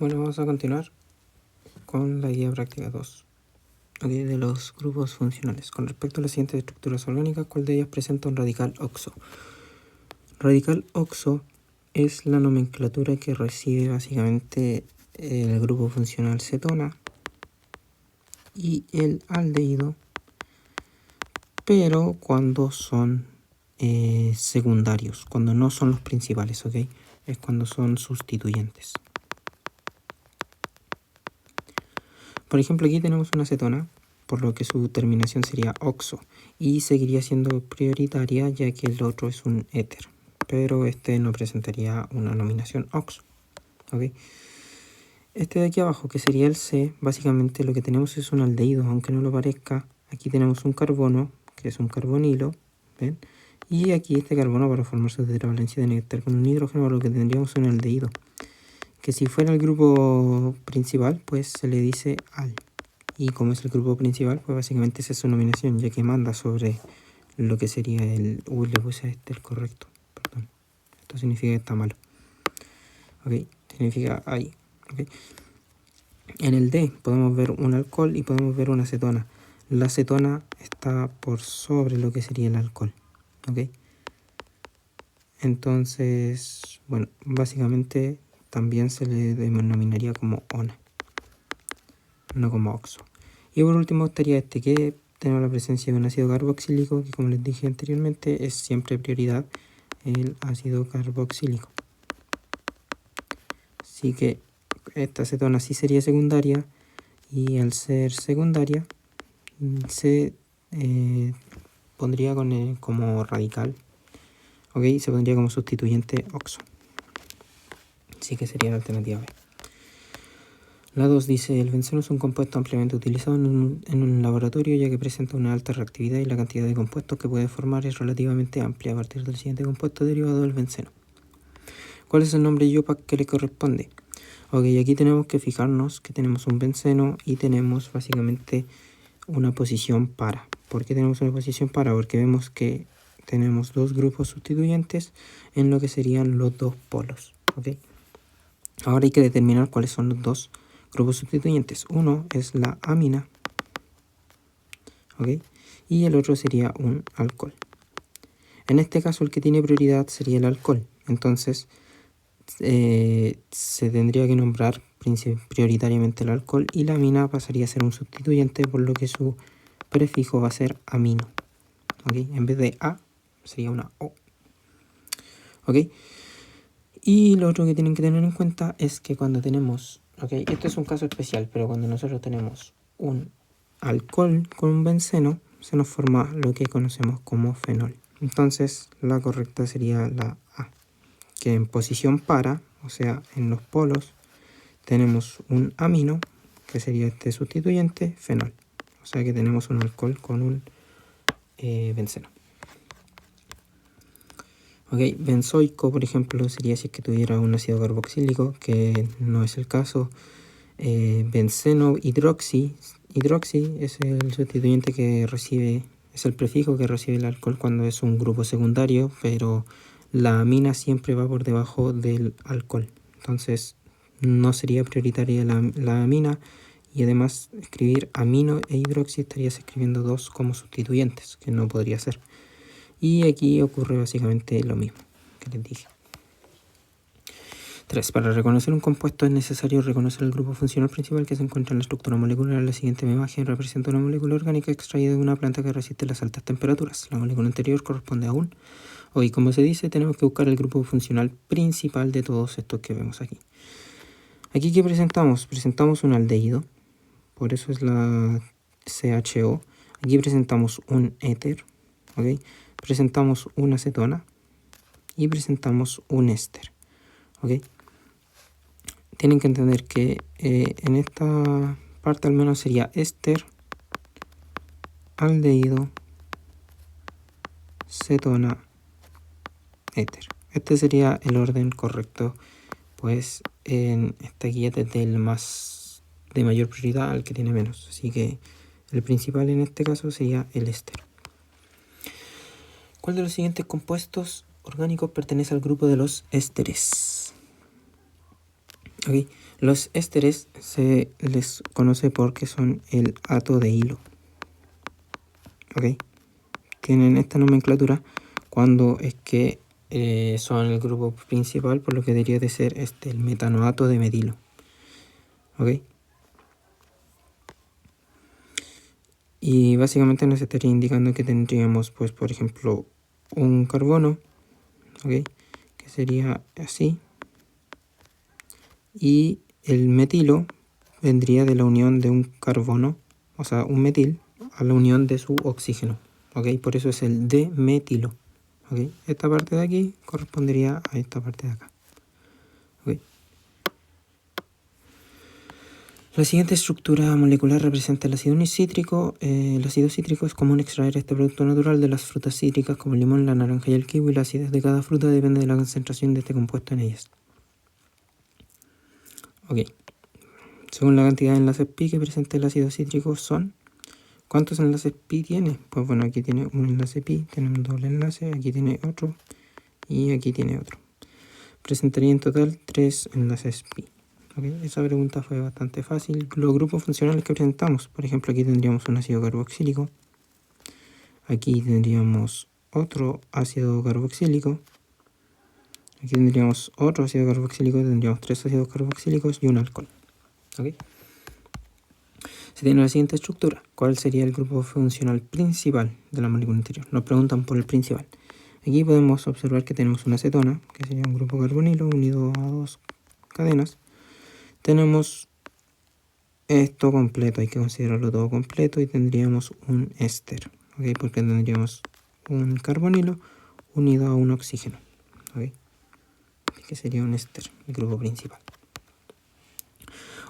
Bueno, vamos a continuar con la guía práctica 2 de los grupos funcionales. Con respecto a las siguientes estructuras orgánicas, ¿cuál de ellas presenta un radical oxo? Radical oxo es la nomenclatura que recibe básicamente el grupo funcional cetona y el aldehído, pero cuando son secundarios, cuando no son los principales, ¿ok? Es cuando son sustituyentes. Por ejemplo, aquí tenemos una cetona, por lo que su terminación sería oxo, y seguiría siendo prioritaria ya que el otro es un éter, pero este no presentaría una nominación oxo, ¿ok? Este de aquí abajo, que sería el C, básicamente lo que tenemos es un aldehído, aunque no lo parezca. Aquí tenemos un carbono, que es un carbonilo, ¿ven? Y aquí este carbono para formar su tetravalencia de néctar con un hidrógeno, por lo que tendríamos un aldehído. Que si fuera el grupo principal, pues se le dice al. Y como es el grupo principal, pues básicamente esa es su nominación, ya que manda sobre lo que sería el... Uy, le puse a este el correcto, perdón. Esto significa que está malo. Ok, significa ahí. Okay. En el D podemos ver un alcohol y podemos ver una acetona. La acetona está por sobre lo que sería el alcohol. Ok. Entonces, bueno, básicamente también se le denominaría como ONA, no como oxo. Y por último estaría este, que tenemos la presencia de un ácido carboxílico, que como les dije anteriormente es siempre prioridad el ácido carboxílico. Así que esta acetona sí sería secundaria, y al ser secundaria se pondría como radical, ok, se pondría como sustituyente oxo. Así que sería la alternativa B. La 2 dice, el benceno es un compuesto ampliamente utilizado en un laboratorio ya que presenta una alta reactividad y la cantidad de compuestos que puede formar es relativamente amplia a partir del siguiente compuesto derivado del benceno. ¿Cuál es el nombre IUPAC que le corresponde? Ok, aquí tenemos que fijarnos que tenemos un benceno y tenemos básicamente una posición para. ¿Por qué tenemos una posición para? Porque vemos que tenemos dos grupos sustituyentes en lo que serían los dos polos. ¿Ok? Ahora hay que determinar cuáles son los dos grupos sustituyentes. Uno es la amina, ¿ok? Y el otro sería un alcohol. En este caso el que tiene prioridad sería el alcohol. Entonces se tendría que nombrar prioritariamente el alcohol y la amina pasaría a ser un sustituyente, por lo que su prefijo va a ser amino. ¿Ok? En vez de A sería una O. ¿Ok? Y lo otro que tienen que tener en cuenta es que cuando tenemos, ¿ok? Esto es un caso especial, pero cuando nosotros tenemos un alcohol con un benceno, se nos forma lo que conocemos como fenol. Entonces la correcta sería la A, que en posición para, o sea, en los polos, tenemos un amino, que sería este sustituyente, fenol. O sea que tenemos un alcohol con un benceno. Ok, benzoico, por ejemplo, sería si es que tuviera un ácido carboxílico, que no es el caso. Benceno hidroxi es el sustituyente que recibe, es el prefijo que recibe el alcohol cuando es un grupo secundario, pero la amina siempre va por debajo del alcohol. Entonces no sería prioritaria la amina, y además escribir amino e hidroxi estarías escribiendo dos como sustituyentes, que no podría ser. Y aquí ocurre básicamente lo mismo que les dije. 3. Para reconocer un compuesto es necesario reconocer el grupo funcional principal que se encuentra en la estructura molecular. La siguiente imagen representa una molécula orgánica extraída de una planta que resiste las altas temperaturas. La molécula anterior corresponde a un... Hoy, como se dice, tenemos que buscar el grupo funcional principal de todos estos que vemos aquí. Aquí, ¿qué presentamos? Presentamos un aldehído, por eso es la CHO. Aquí presentamos un éter, ¿ok? Presentamos una acetona y presentamos un éster, ¿ok? Tienen que entender que en esta parte al menos sería éster, aldehído, cetona, éter. Este sería el orden correcto, pues en esta guía desde el más de mayor prioridad al que tiene menos. Así que el principal en este caso sería el éster. ¿Cuál de los siguientes compuestos orgánicos pertenece al grupo de los ésteres? ¿Ok? Los ésteres se les conoce porque son el hato de hilo. ¿Ok? Tienen esta nomenclatura cuando es que son el grupo principal, por lo que debería de ser el metanoato de metilo. ¿Ok? Y básicamente nos estaría indicando que tendríamos, pues, por ejemplo, un carbono, ¿ok? Que sería así. Y el metilo vendría de la unión de un carbono, o sea, un metil, a la unión de su oxígeno, ¿ok? Por eso es el D-metilo, ¿ok? Esta parte de aquí correspondería a esta parte de acá, ¿ok? La siguiente estructura molecular representa el ácido cítrico. El ácido cítrico es común extraer este producto natural de las frutas cítricas como el limón, la naranja y el kiwi. La acidez de cada fruta depende de la concentración de este compuesto en ellas. Ok. Según la cantidad de enlaces pi que presenta el ácido cítrico son... ¿Cuántos enlaces pi tiene? Pues bueno, aquí tiene un enlace pi, tiene un doble enlace, aquí tiene otro y aquí tiene otro. Presentaría en total 3 enlaces pi. Okay. Esa pregunta fue bastante fácil. Los grupos funcionales que presentamos, por ejemplo, aquí tendríamos un ácido carboxílico, aquí tendríamos otro ácido carboxílico, aquí tendríamos otro ácido carboxílico, tendríamos 3 ácidos carboxílicos y un alcohol. ¿Okay? Se tiene la siguiente estructura. ¿Cuál sería el grupo funcional principal de la molécula interior? Nos preguntan por el principal. Aquí podemos observar que tenemos una acetona, que sería un grupo carbonilo unido a 2 cadenas. Tenemos esto completo, hay que considerarlo todo completo, y tendríamos un éster, ¿ok? Porque tendríamos un carbonilo unido a un oxígeno, ¿ok? Que sería un éster, el grupo principal.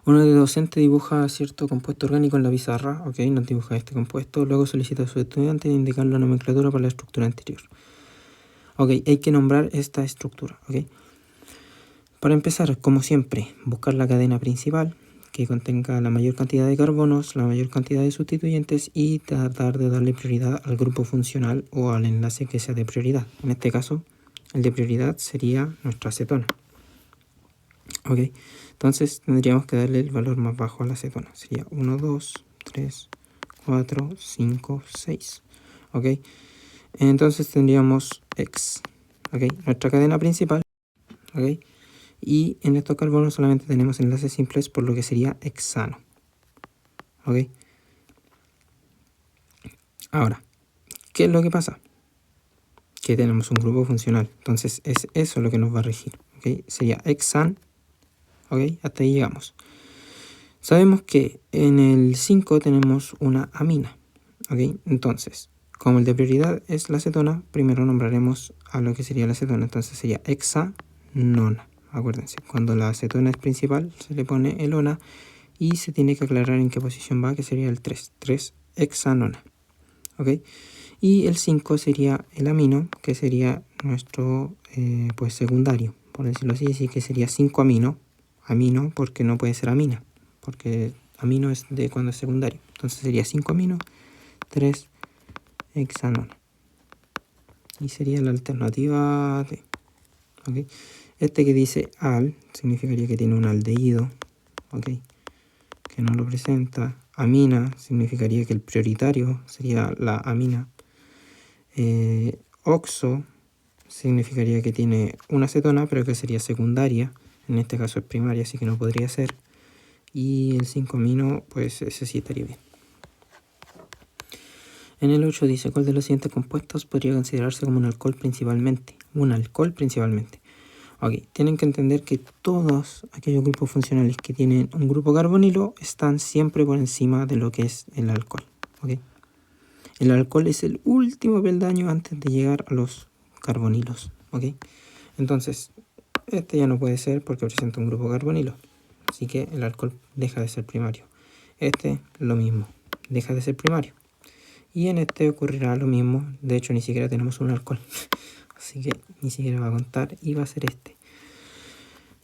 Uno de docente dibuja cierto compuesto orgánico en la pizarra, ¿ok? Nos dibuja este compuesto, luego solicita a su estudiante indicar la nomenclatura para la estructura anterior. Ok, hay que nombrar esta estructura, ¿ok? Para empezar, como siempre, buscar la cadena principal, que contenga la mayor cantidad de carbonos, la mayor cantidad de sustituyentes y tratar de darle prioridad al grupo funcional o al enlace que sea de prioridad. En este caso, el de prioridad sería nuestra acetona. Ok, entonces tendríamos que darle el valor más bajo a la acetona. Sería 1, 2, 3, 4, 5, 6. Ok, entonces tendríamos X. Ok, nuestra cadena principal. Ok. Y en estos carbonos solamente tenemos enlaces simples, por lo que sería hexano. ¿Ok? Ahora, ¿qué es lo que pasa? Que tenemos un grupo funcional. Entonces es eso lo que nos va a regir. ¿Ok? Sería hexan. ¿Ok? Hasta ahí llegamos. Sabemos que en el 5 tenemos una amina. ¿Ok? Entonces, como el de prioridad es la acetona, primero nombraremos a lo que sería la acetona. Entonces sería hexanona. Acuérdense, cuando la acetona es principal, se le pone el ona y se tiene que aclarar en qué posición va, que sería el 3. 3 hexanona. ¿Ok? Y el 5 sería el amino, que sería nuestro pues secundario, por decirlo así que sería 5 amino. Amino porque no puede ser amina, porque amino es de cuando es secundario. Entonces sería 5 amino, 3 hexanona. Y sería la alternativa D. ¿Ok? Este que dice al significaría que tiene un aldehído, ¿ok? Que no lo presenta. Amina significaría que el prioritario sería la amina. Oxo significaría que tiene una acetona, pero que sería secundaria. En este caso es primaria, así que no podría ser. Y el 5-amino, pues ese sí estaría bien. En el 8 dice, ¿cuál de los siguientes compuestos podría considerarse como un alcohol principalmente? Un alcohol principalmente. Ok, tienen que entender que todos aquellos grupos funcionales que tienen un grupo carbonilo están siempre por encima de lo que es el alcohol. Ok, el alcohol es el último peldaño antes de llegar a los carbonilos. Ok, entonces este ya no puede ser porque presenta un grupo carbonilo, así que el alcohol deja de ser primario. Este lo mismo, deja de ser primario. Y en este ocurrirá lo mismo, de hecho ni siquiera tenemos un alcohol, así que ni siquiera va a contar y va a ser este.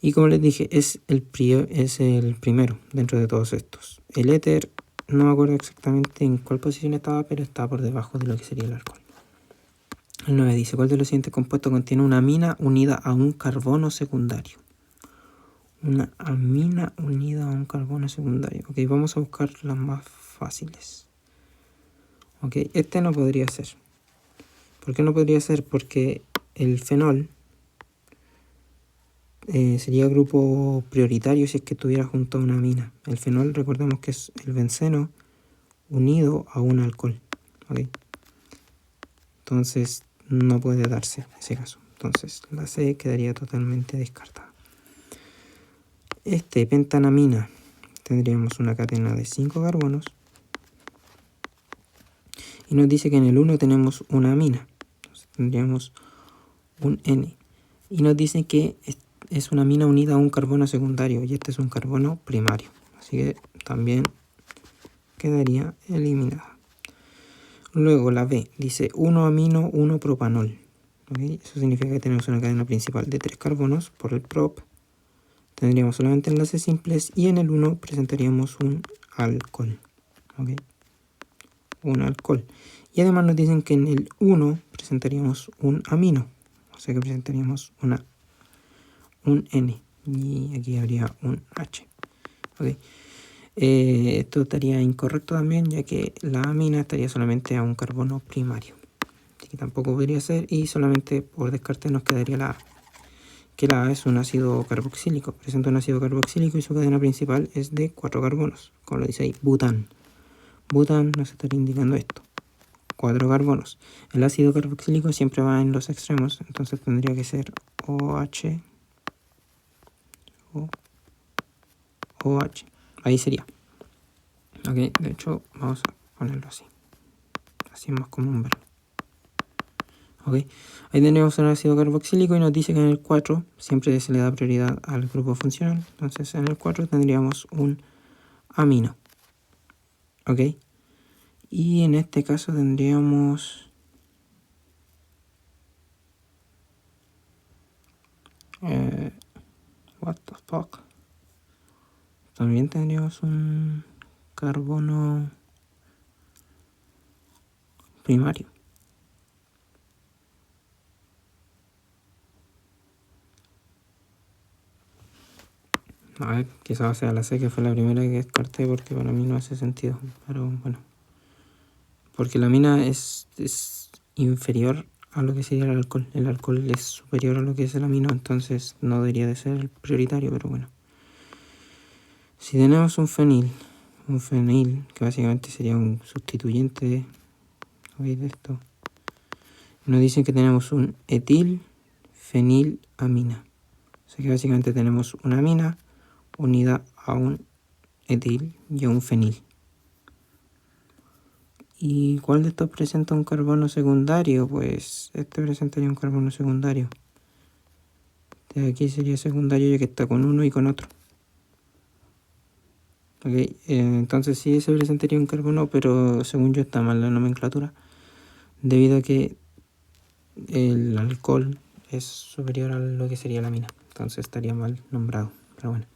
Y como les dije, es el primero dentro de todos estos. El éter, no me acuerdo exactamente en cuál posición estaba, pero estaba por debajo de lo que sería el alcohol. El 9 dice, ¿cuál de los siguientes compuestos contiene una amina unida a un carbono secundario? Una amina unida a un carbono secundario. Ok, vamos a buscar las más fáciles. Ok, este no podría ser. ¿Por qué no podría ser? Porque el fenol sería grupo prioritario si es que estuviera junto a una amina. El fenol, recordemos que es el benceno unido a un alcohol. ¿Okay? Entonces no puede darse ese caso. Entonces la C quedaría totalmente descartada. Pentanamina, tendríamos una cadena de 5 carbonos. Y nos dice que en el 1 tenemos una amina. Entonces tendríamos un N. Y nos dice que es una amina unida a un carbono secundario. Y este es un carbono primario. Así que también quedaría eliminada. Luego la B dice 1 amino, 1 propanol. ¿Okay? Eso significa que tenemos una cadena principal de 3 carbonos por el prop. Tendríamos solamente enlaces simples y en el 1 presentaríamos un alcohol. ¿Okay? Un alcohol. Y además nos dicen que en el 1 presentaríamos un amino. O sea que presentaríamos un N. Y aquí habría un H. ¿Okay? Esto estaría incorrecto también, ya que la amina estaría solamente a un carbono primario. Así que tampoco podría ser, y solamente por descarte nos quedaría la A. Que la A es un ácido carboxílico. Presenta un ácido carboxílico y su cadena principal es de 4 carbonos. Como lo dice ahí, bután. Bután nos estaría indicando esto. 4 carbonos. El ácido carboxílico siempre va en los extremos, entonces tendría que ser OH. OH. Ahí sería. Ok, de hecho, vamos a ponerlo así. Así es más común verlo. Ok, ahí tenemos un ácido carboxílico y nos dice que en el 4 siempre se le da prioridad al grupo funcional. Entonces en el 4 tendríamos un amino. Ok, y en este caso tendríamos what the fuck. También tendríamos un carbono primario. A ver, quizás sea la C, que fue la primera que descarté porque para mí no hace sentido. Pero bueno, porque la amina es inferior a lo que sería el alcohol. El alcohol es superior a lo que es el amino, entonces no debería de ser el prioritario, pero bueno. Si tenemos un fenil, que básicamente sería un sustituyente de esto, nos dicen que tenemos un etil fenilamina. O sea que básicamente tenemos una amina unida a un etil y a un fenil. ¿Y cuál de estos presenta un carbono secundario? Pues este presentaría un carbono secundario. De aquí sería secundario ya que está con uno y con otro. Okay, entonces sí se presentaría un carbono, pero según yo está mal la nomenclatura, debido a que el alcohol es superior a lo que sería la amina. Entonces estaría mal nombrado, pero bueno.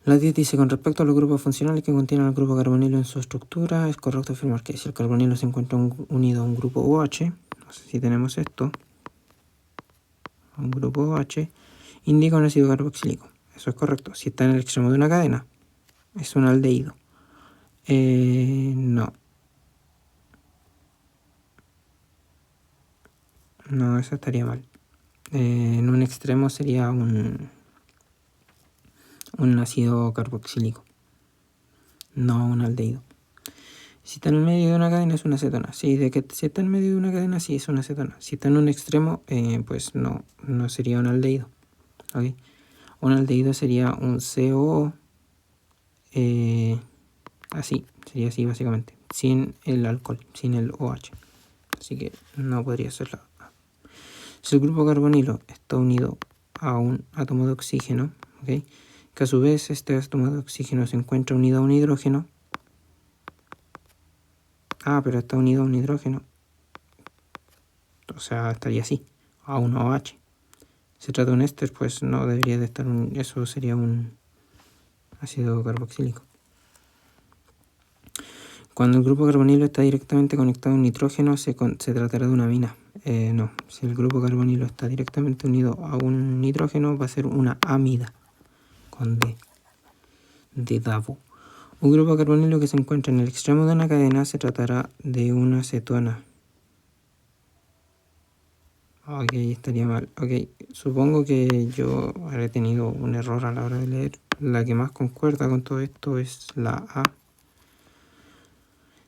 La 10 dice, con respecto a los grupos funcionales que contienen el grupo carbonilo en su estructura, es correcto afirmar que si el carbonilo se encuentra unido a un grupo OH, no sé si tenemos esto, un grupo OH, indica un ácido carboxílico. Eso es correcto. Si está en el extremo de una cadena, es un aldehído. No. No, eso estaría mal. En un extremo sería un ácido carboxílico, no un aldehído. Si está en el medio de una cadena es una acetona. Sí, si está en medio de una cadena sí es una acetona. Si está en un extremo, pues no sería un aldehído. ¿Okay? Un aldehído sería un COO. Así, sería así básicamente. Sin el alcohol, sin el OH. Así que no podría ser la A. Si el grupo carbonilo está unido a un átomo de oxígeno, ¿okay? Que a su vez este átomo de oxígeno se encuentra unido a un hidrógeno. Pero está unido a un hidrógeno. O sea, estaría así, a un OH. Se trata de un éster, pues no debería de estar eso sería un ácido carboxílico. Cuando el grupo carbonilo está directamente conectado a un nitrógeno, se tratará de una amina. no, si el grupo carbonilo está directamente unido a un nitrógeno, va a ser una amida con D, de Davo. Un grupo carbonilo que se encuentra en el extremo de una cadena se tratará de una cetona. Ok, estaría mal. Ok, supongo que yo habré tenido un error a la hora de leer. La que más concuerda con todo esto es la A.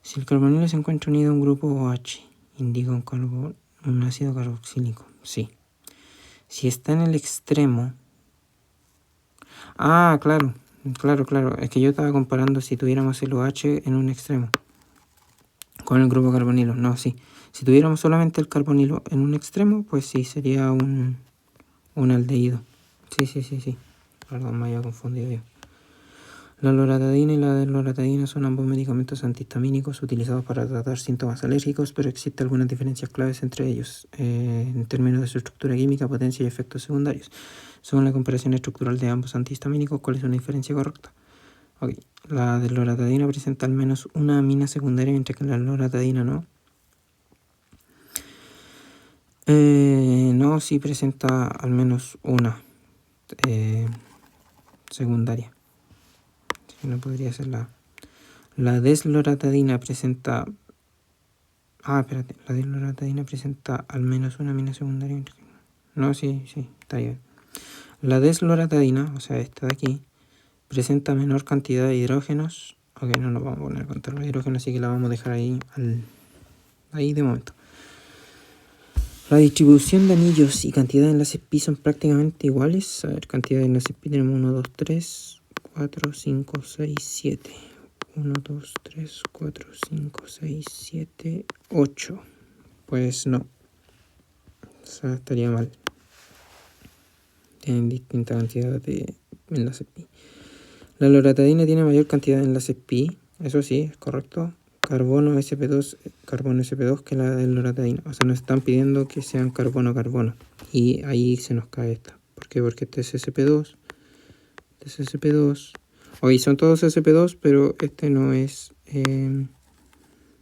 Si el carbonilo se encuentra unido a un grupo OH, indica un ácido carboxílico. Sí. Si está en el extremo... Ah, claro. Claro. Es que yo estaba comparando si tuviéramos el OH en un extremo con el grupo carbonilo. No, sí. Si tuviéramos solamente el carbonilo en un extremo, pues sí, sería un aldehído. Sí. Perdón, me había confundido yo. La loratadina y la desloratadina son ambos medicamentos antihistamínicos utilizados para tratar síntomas alérgicos, pero existen algunas diferencias claves entre ellos en términos de su estructura química, potencia y efectos secundarios. Según la comparación estructural de ambos antihistamínicos, ¿cuál es una diferencia correcta? Ok, la desloratadina presenta al menos una amina secundaria, mientras que la loratadina no. No, sí presenta al menos una secundaria. No podría ser la desloratadina presenta... Ah, espérate, la desloratadina presenta al menos una amina secundaria. No, sí, está bien. La desloratadina, o sea, esta de aquí, presenta menor cantidad de hidrógenos. Ok, no nos vamos a poner a contar los hidrógenos, así que la vamos a dejar ahí, ahí de momento. La distribución de anillos y cantidad de enlaces pi son prácticamente iguales. A ver, cantidad de enlaces pi tenemos 1, 2, 3, 4, 5, 6, 7. 1, 2, 3, 4, 5, 6, 7, 8. Pues no. O sea, estaría mal. Tienen distinta cantidad de enlaces pi. La loratadina tiene mayor cantidad de enlaces pi. Eso sí, es correcto. Carbono sp2 que la de loratadina. O sea, nos están pidiendo que sean carbono. Y ahí se nos cae esta. ¿Por qué? Porque este es sp2. Este es sp2. Hoy son todos sp2, pero este no es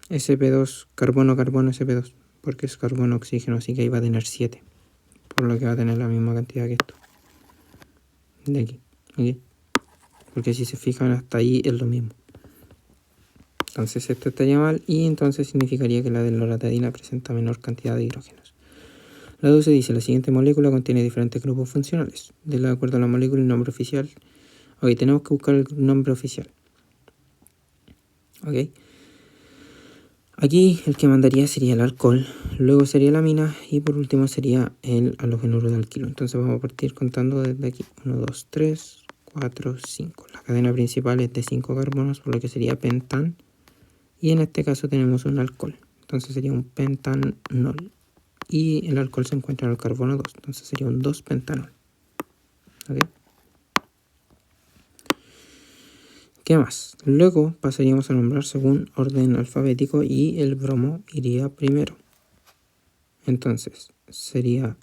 sp2, carbono sp2. Porque es carbono oxígeno, así que ahí va a tener 7. Por lo que va a tener la misma cantidad que esto. De aquí. ¿Okay? Porque si se fijan hasta ahí es lo mismo. Entonces esto estaría mal y entonces significaría que la desloratadina presenta menor cantidad de hidrógenos. La 12 dice, la siguiente molécula contiene diferentes grupos funcionales. De acuerdo a la molécula y el nombre oficial. Ok, tenemos que buscar el nombre oficial. Ok. Aquí el que mandaría sería el alcohol, luego sería la amina y por último sería el halogénuro de alquilo. Entonces vamos a partir contando desde aquí. 1, 2, 3, 4, 5. La cadena principal es de 5 carbonos, por lo que sería pentan. Y en este caso tenemos un alcohol. Entonces sería un pentanol. Y el alcohol se encuentra en el carbono 2. Entonces sería un 2-pentanol. ¿Ok? ¿Qué más? Luego pasaríamos a nombrar según orden alfabético y el bromo iría primero. Entonces sería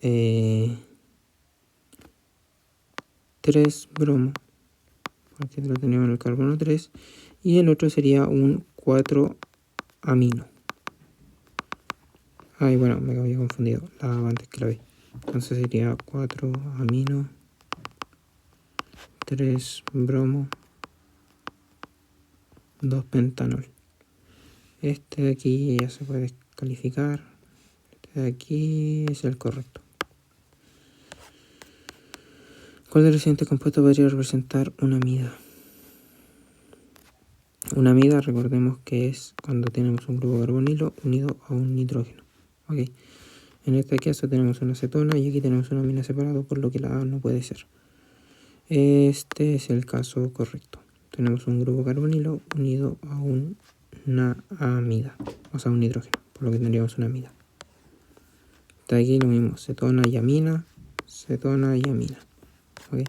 3 bromo, porque lo tenemos en el carbono 3, y el otro sería un 4 amino. Ay, bueno, me había confundido antes que la vi. Entonces sería 4 amino, 3 bromo, 2 pentanol. Este de aquí ya se puede descalificar. Este de aquí es el correcto. ¿Cuál de los siguientes compuestos podría representar una amida? Una amida, recordemos que es cuando tenemos un grupo carbonilo unido a un nitrógeno. Ok. En este caso tenemos una acetona y aquí tenemos una amina separada, por lo que la A no puede ser. Este es el caso correcto. Tenemos un grupo carbonilo unido a una amida, o sea, un nitrógeno, por lo que tendríamos una amida. Está aquí lo mismo, cetona y amina, ¿Okay?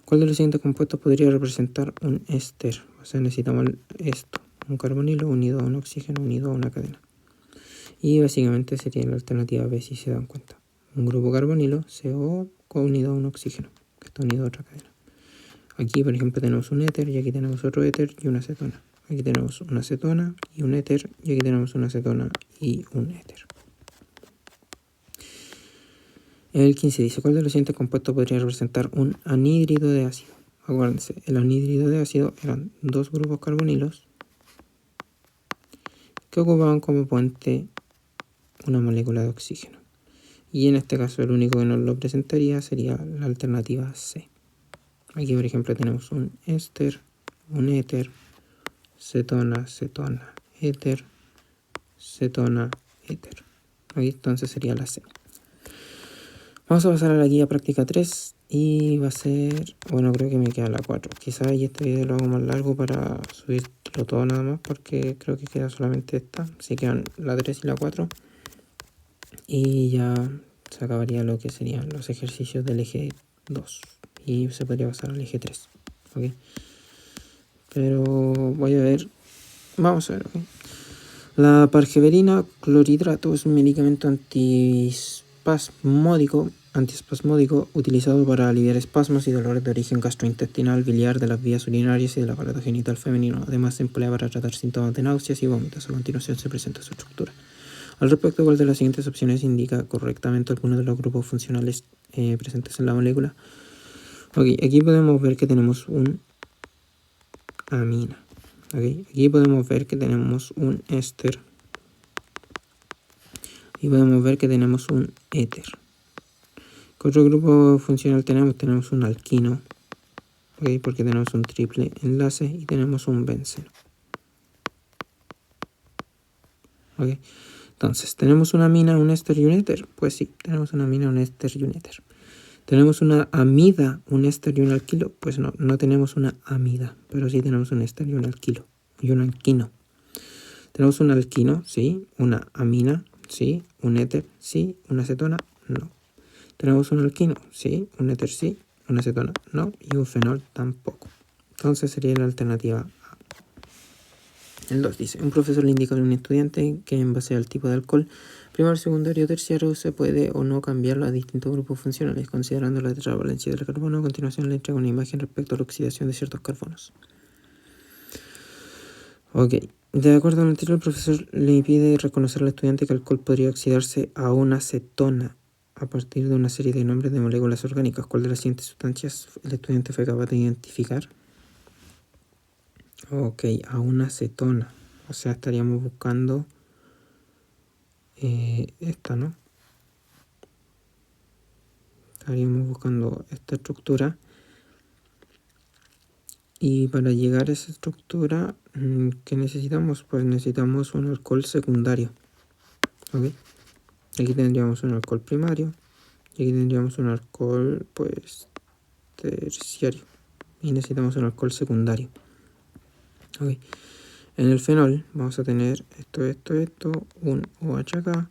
¿Cuál de los siguientes compuestos podría representar un éster? O sea, necesitamos esto, un carbonilo unido a un oxígeno unido a una cadena. Y básicamente sería la alternativa B si se dan cuenta. Un grupo carbonilo CO unido a un oxígeno, que está unido a otra cadena. Aquí, por ejemplo, tenemos un éter y aquí tenemos otro éter y una acetona. Aquí tenemos una acetona y un éter y aquí tenemos una acetona y un éter. El 15 dice, ¿cuál de los siguientes compuestos podría representar un anhídrido de ácido? Acuérdense, el anhídrido de ácido eran dos grupos carbonilos que ocupaban como puente una molécula de oxígeno. Y en este caso el único que nos lo presentaría sería la alternativa C. Aquí por ejemplo tenemos un éster, un éter, cetona, cetona, éter, cetona, éter. Aquí entonces sería la C. Vamos a pasar a la guía práctica 3 y va a ser, bueno, creo que me queda la 4. Quizás este video lo hago más largo para subirlo todo nada más porque creo que queda solamente esta. Así quedan la 3 y la 4 y ya se acabaría lo que serían los ejercicios del eje 2 y se podría pasar al eje 3. ¿Ok? Pero voy a ver, vamos a ver, ¿ok? La pargeverina clorhidrato es un medicamento antiespasmódico utilizado para aliviar espasmos y dolores de origen gastrointestinal, biliar, de las vías urinarias y del aparato genital femenino. Además se emplea para tratar síntomas de náuseas y vómitos. A continuación se presenta su estructura. Al respecto, ¿cuál de las siguientes opciones indica correctamente alguno de los grupos funcionales presentes en la molécula? Ok, aquí podemos ver que tenemos un amina. Okay. Aquí podemos ver que tenemos un éster y podemos ver que tenemos un éter. ¿Qué otro grupo funcional tenemos? Tenemos un alquino, ¿okay? Porque tenemos un triple enlace y tenemos un benceno. ¿Okay? Entonces, ¿tenemos una amina, un éster y un éter? Pues sí, tenemos una amina, un éster y un éter. ¿Tenemos una amida, un éster y un alquilo? Pues no, no tenemos una amida, pero sí tenemos un éster y un alquilo y un alquino. Tenemos un alquino, sí, una amina, sí, un éter, sí, una acetona, no. Tenemos un alquino, sí, un éter, sí, una acetona, no, y un fenol tampoco. Entonces sería la alternativa A. El 2 dice, un profesor le indica a un estudiante que en base al tipo de alcohol, primario, secundario, terciario, se puede o no cambiarlo a distintos grupos funcionales, considerando la tetravalencia del carbono. A continuación le entrega una imagen respecto a la oxidación de ciertos carbonos. Ok, de acuerdo al anterior, el profesor le pide reconocer al estudiante que el alcohol podría oxidarse a una acetona a partir de una serie de nombres de moléculas orgánicas. ¿Cuál de las siguientes sustancias el estudiante fue capaz de identificar? Ok, a una acetona. O sea, estaríamos buscando esta, ¿no? Estaríamos buscando esta estructura. Y para llegar a esa estructura, ¿qué necesitamos? Pues necesitamos un alcohol secundario. ¿Ok? Aquí tendríamos un alcohol primario. Y aquí tendríamos un alcohol, pues, terciario. Y necesitamos un alcohol secundario. ¿Ok? En el fenol vamos a tener esto, un OH acá.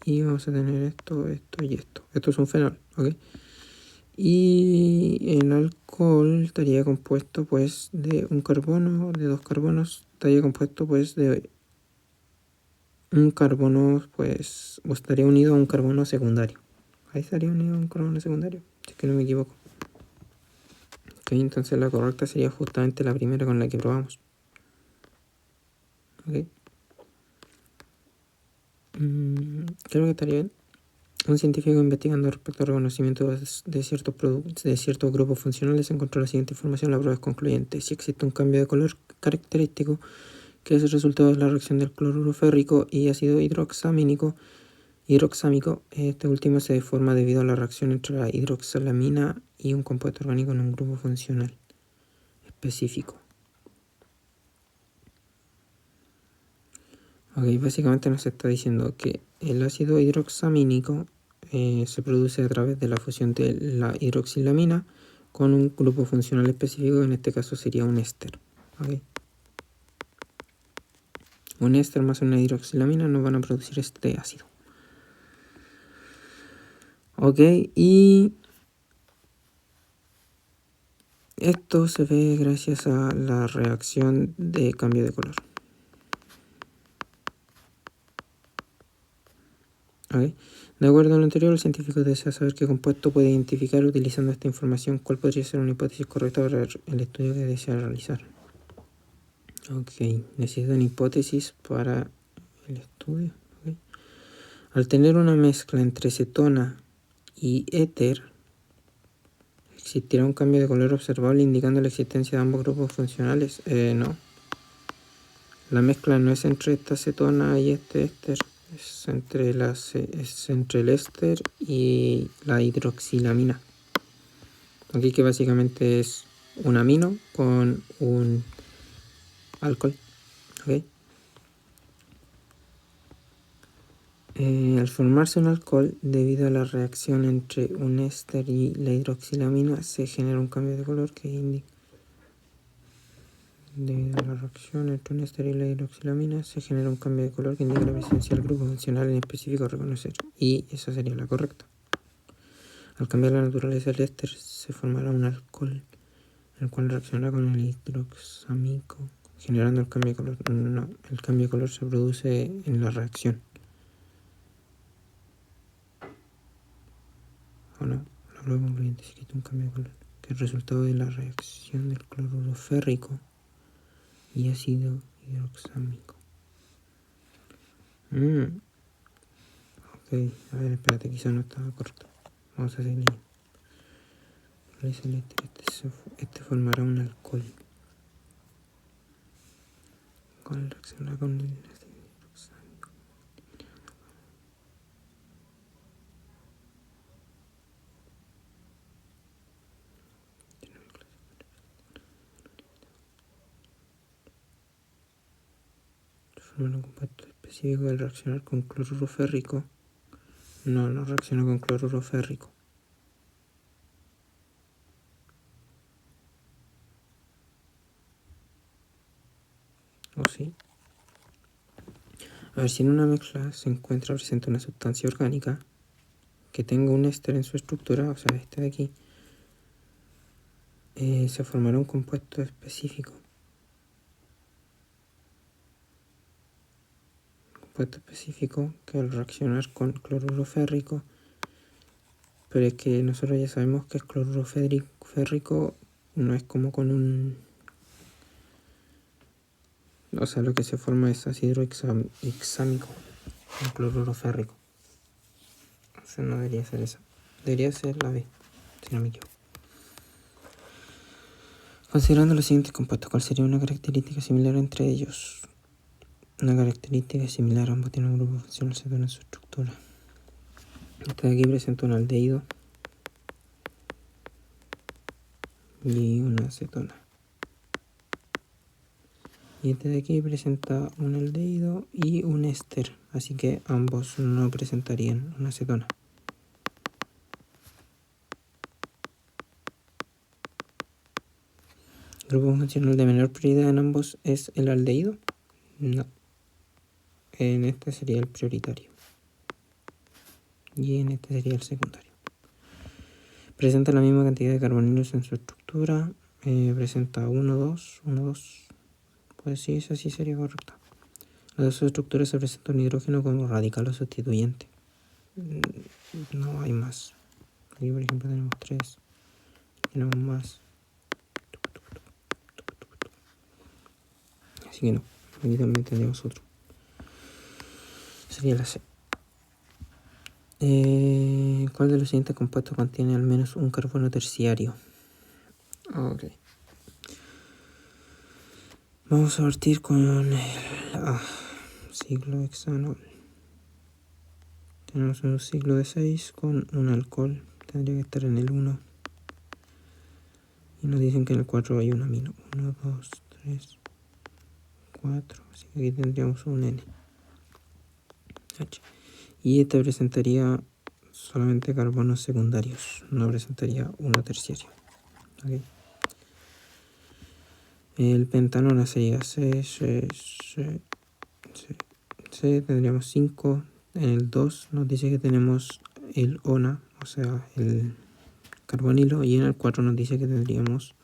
Y vamos a tener esto y esto. Esto es un fenol, ¿ok? Y el alcohol estaría compuesto pues de un carbono, de dos carbonos, estaría compuesto pues de un carbono pues, o estaría unido a un carbono secundario. Ahí estaría unido a un carbono secundario, si es que no me equivoco. Ok, entonces la correcta sería justamente la primera con la que probamos. Ok. Creo que estaría bien. Un científico investigando respecto al reconocimiento de ciertos grupos funcionales encontró la siguiente información. La prueba es concluyente. Si existe un cambio de color característico, que es el resultado de la reacción del cloruro férrico y ácido hidroxámico, este último se deforma debido a la reacción entre la hidroxilamina y un compuesto orgánico en un grupo funcional específico. Ok, básicamente nos está diciendo que el ácido hidroxamínico se produce a través de la fusión de la hidroxilamina con un grupo funcional específico, que en este caso sería un éster. ¿Okay? Un éster más una hidroxilamina nos van a producir este ácido. Ok, y esto se ve gracias a la reacción de cambio de color. Okay. De acuerdo a lo anterior, el científico desea saber qué compuesto puede identificar utilizando esta información. ¿Cuál podría ser una hipótesis correcta para el estudio que desea realizar? Ok, necesito una hipótesis para el estudio. Okay. Al tener una mezcla entre cetona y éter, ¿existirá un cambio de color observable indicando la existencia de ambos grupos funcionales? No. La mezcla no es entre esta cetona y este éster, es entre el éster y la hidroxilamina. Aquí que básicamente es un amino con un alcohol. ¿Okay? Al formarse un alcohol, debido a la reacción entre un éster y la hidroxilamina, se genera un cambio de color que indica. Debido a la reacción entre un éster y la hidroxilamina, se genera un cambio de color que indica la presencia del grupo funcional en específico a reconocer. Y esa sería la correcta. Al cambiar la naturaleza del éster, se formará un alcohol, el cual reaccionará con el hidroxámico, generando el cambio de color. No, el cambio de color se produce en la reacción. ¿O no? La prueba concluyente es que hay un cambio de color, que es el resultado de la reacción del cloruro férrico y ácido hidroxámico. Ok, a ver, espérate, quizá no estaba correcto. Vamos a seguir leyendo. Este formará un alcohol. ¿Cuál reaccionará con el ácido hidroxámico? Formará un compuesto específico al reaccionar con cloruro férrico. No reacciona con cloruro férrico. ¿O sí? A ver, si en una mezcla se encuentra presente una sustancia orgánica que tenga un éster en su estructura, o sea, este de aquí, se formará un compuesto específico. Compuesto específico que al reaccionar con cloruro férrico, pero es que nosotros ya sabemos que el cloruro férrico no es como con un... O sea, lo que se forma es ácido hexámico con cloruro férrico. Entonces no debería ser esa. Debería ser la B, si no me equivoco. Considerando los siguientes compuestos, ¿cuál sería una característica similar entre ellos? Una característica similar, ambos tienen un grupo funcional cetona en su estructura. Este de aquí presenta un aldehído y una acetona. Y este de aquí presenta un aldehído y un éster, así que ambos no presentarían una acetona. ¿El grupo funcional de menor prioridad en ambos es el aldehído? No. En este sería el prioritario. Y en este sería el secundario. Presenta la misma cantidad de carbonilos en su estructura. Presenta 1, 2, 1, 2. Pues sí, esa sí sería correcta. Las dos estructuras se presenta un hidrógeno como radical o sustituyente. No hay más. Aquí por ejemplo tenemos 3. Tenemos más. Así que no. Aquí también tendríamos otro. Sería la C. ¿Cuál de los siguientes compuestos contiene al menos un carbono terciario? Ok. Vamos a partir con el ciclohexanol. Tenemos un ciclo de 6 con un alcohol. Tendría que estar en el 1. Y nos dicen que en el 4 hay un amino. 1, 2, 3, 4. Así que aquí tendríamos un N. H. Y este presentaría solamente carbonos secundarios. No presentaría uno terciario. Okay. El pentanona sería C. Tendríamos 5. En el 2 nos dice que tenemos el ONA, o sea, el carbonilo. Y en el 4 nos dice que tendríamos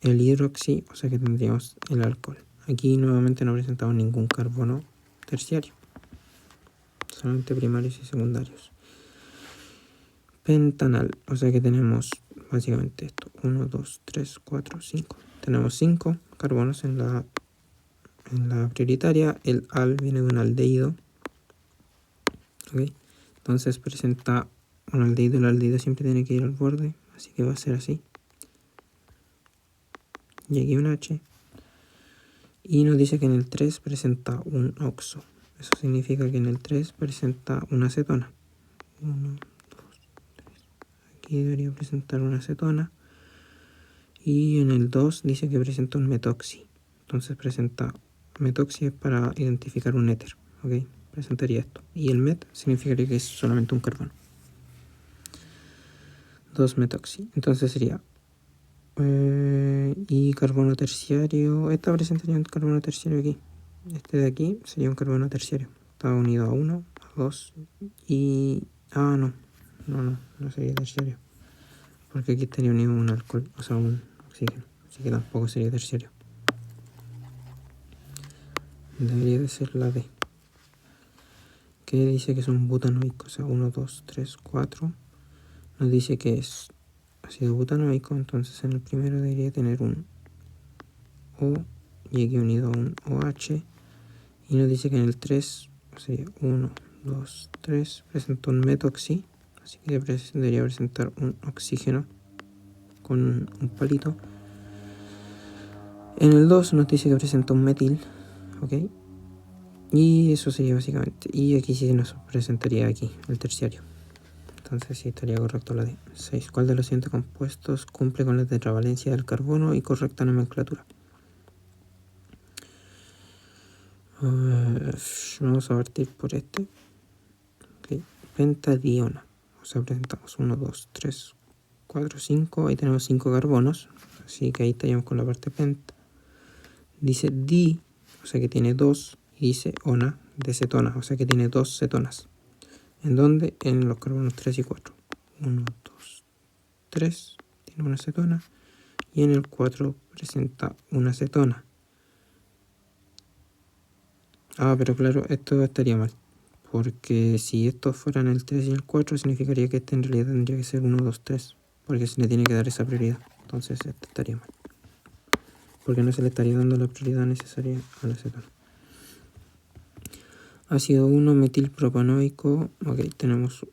el hidroxi, o sea que tendríamos el alcohol. Aquí nuevamente no presentamos ningún carbono terciario, solamente primarios y secundarios. Pentanal, o sea que tenemos básicamente esto: 1, 2, 3, 4, 5. Tenemos 5 carbonos en la prioritaria. El al viene de un aldehído. ¿Okay? Entonces presenta un aldehído, el aldehído siempre tiene que ir al borde, así que va a ser así. Y aquí un H. Y nos dice que en el 3 presenta un oxo. Eso significa que en el 3 presenta una acetona. 1, 2, 3. Aquí debería presentar una acetona. Y en el 2 dice que presenta un metoxi. Entonces presenta metoxi es para identificar un éter. ¿Ok? Presentaría esto. Y el met significaría que es solamente un carbono. 2 metoxi. Entonces sería y carbono terciario. Esta presentaría un carbono terciario aquí. Este de aquí sería un carbono terciario. Está unido a 1, a 2 y... no sería terciario. Porque aquí estaría unido un alcohol, o sea, un oxígeno. Así que tampoco sería terciario. Debería de ser la D. Que dice que es un butanoico, o sea, 1, 2, 3, 4. Nos dice que es ácido butanoico, entonces en el primero debería tener un O y aquí unido a un OH. Y nos dice que en el 3 sería 1, 2, 3, presenta un metoxi, así que debería presentar un oxígeno con un palito. En el 2 nos dice que presenta un metil, ¿ok? Y eso sería básicamente. Y aquí sí nos presentaría aquí el terciario. Entonces sí estaría correcto la D. 6. ¿Cuál de los siguientes compuestos cumple con la tetravalencia del carbono y correcta nomenclatura? Vamos a partir por este. Okay. Pentadiona. O sea, presentamos 1, 2, 3, 4, 5. Ahí tenemos 5 carbonos. Así que ahí estaríamos con la parte penta. Dice di, o sea que tiene 2. Y dice ona, de cetona, o sea que tiene 2 cetonas. ¿En dónde? En los carbonos 3 y 4. 1, 2, 3. Tiene una cetona. Y en el 4 presenta una cetona. Pero claro, esto estaría mal. Porque si estos fueran el 3 y el 4, significaría que este en realidad tendría que ser 1, 2, 3. Porque se le tiene que dar esa prioridad. Entonces este estaría mal. Porque no se le estaría dando la prioridad necesaria a la cetona. Ácido 1 metilpropanoico. Ok, tenemos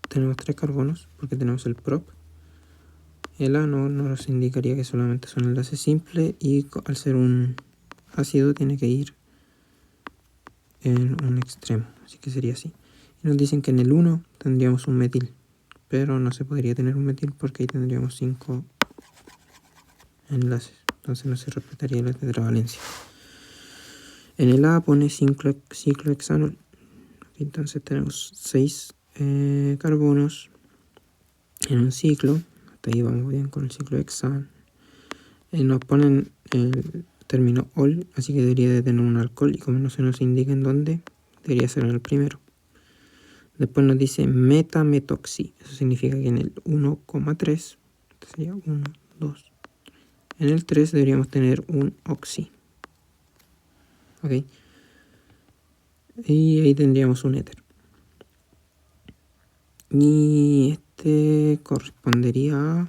3 carbonos. Porque tenemos el prop. El A no nos indicaría que solamente son enlaces simples. Y al ser un ácido tiene que ir en un extremo, así que sería así. Y nos dicen que en el 1 tendríamos un metil, pero no se podría tener un metil porque ahí tendríamos 5 enlaces, entonces no se respetaría la tetravalencia. En el A pone ciclohexanol, entonces tenemos 6 carbonos en un ciclo, hasta ahí vamos bien con el ciclohexanol. Nos ponen el término ol, así que debería de tener un alcohol, y como no se nos indica en dónde, debería ser en el primero. Después nos dice metametoxi, eso significa que en el 1,3, sería 1, 2. En el 3 deberíamos tener un oxi. ¿Ok? Y ahí tendríamos un éter. Y este correspondería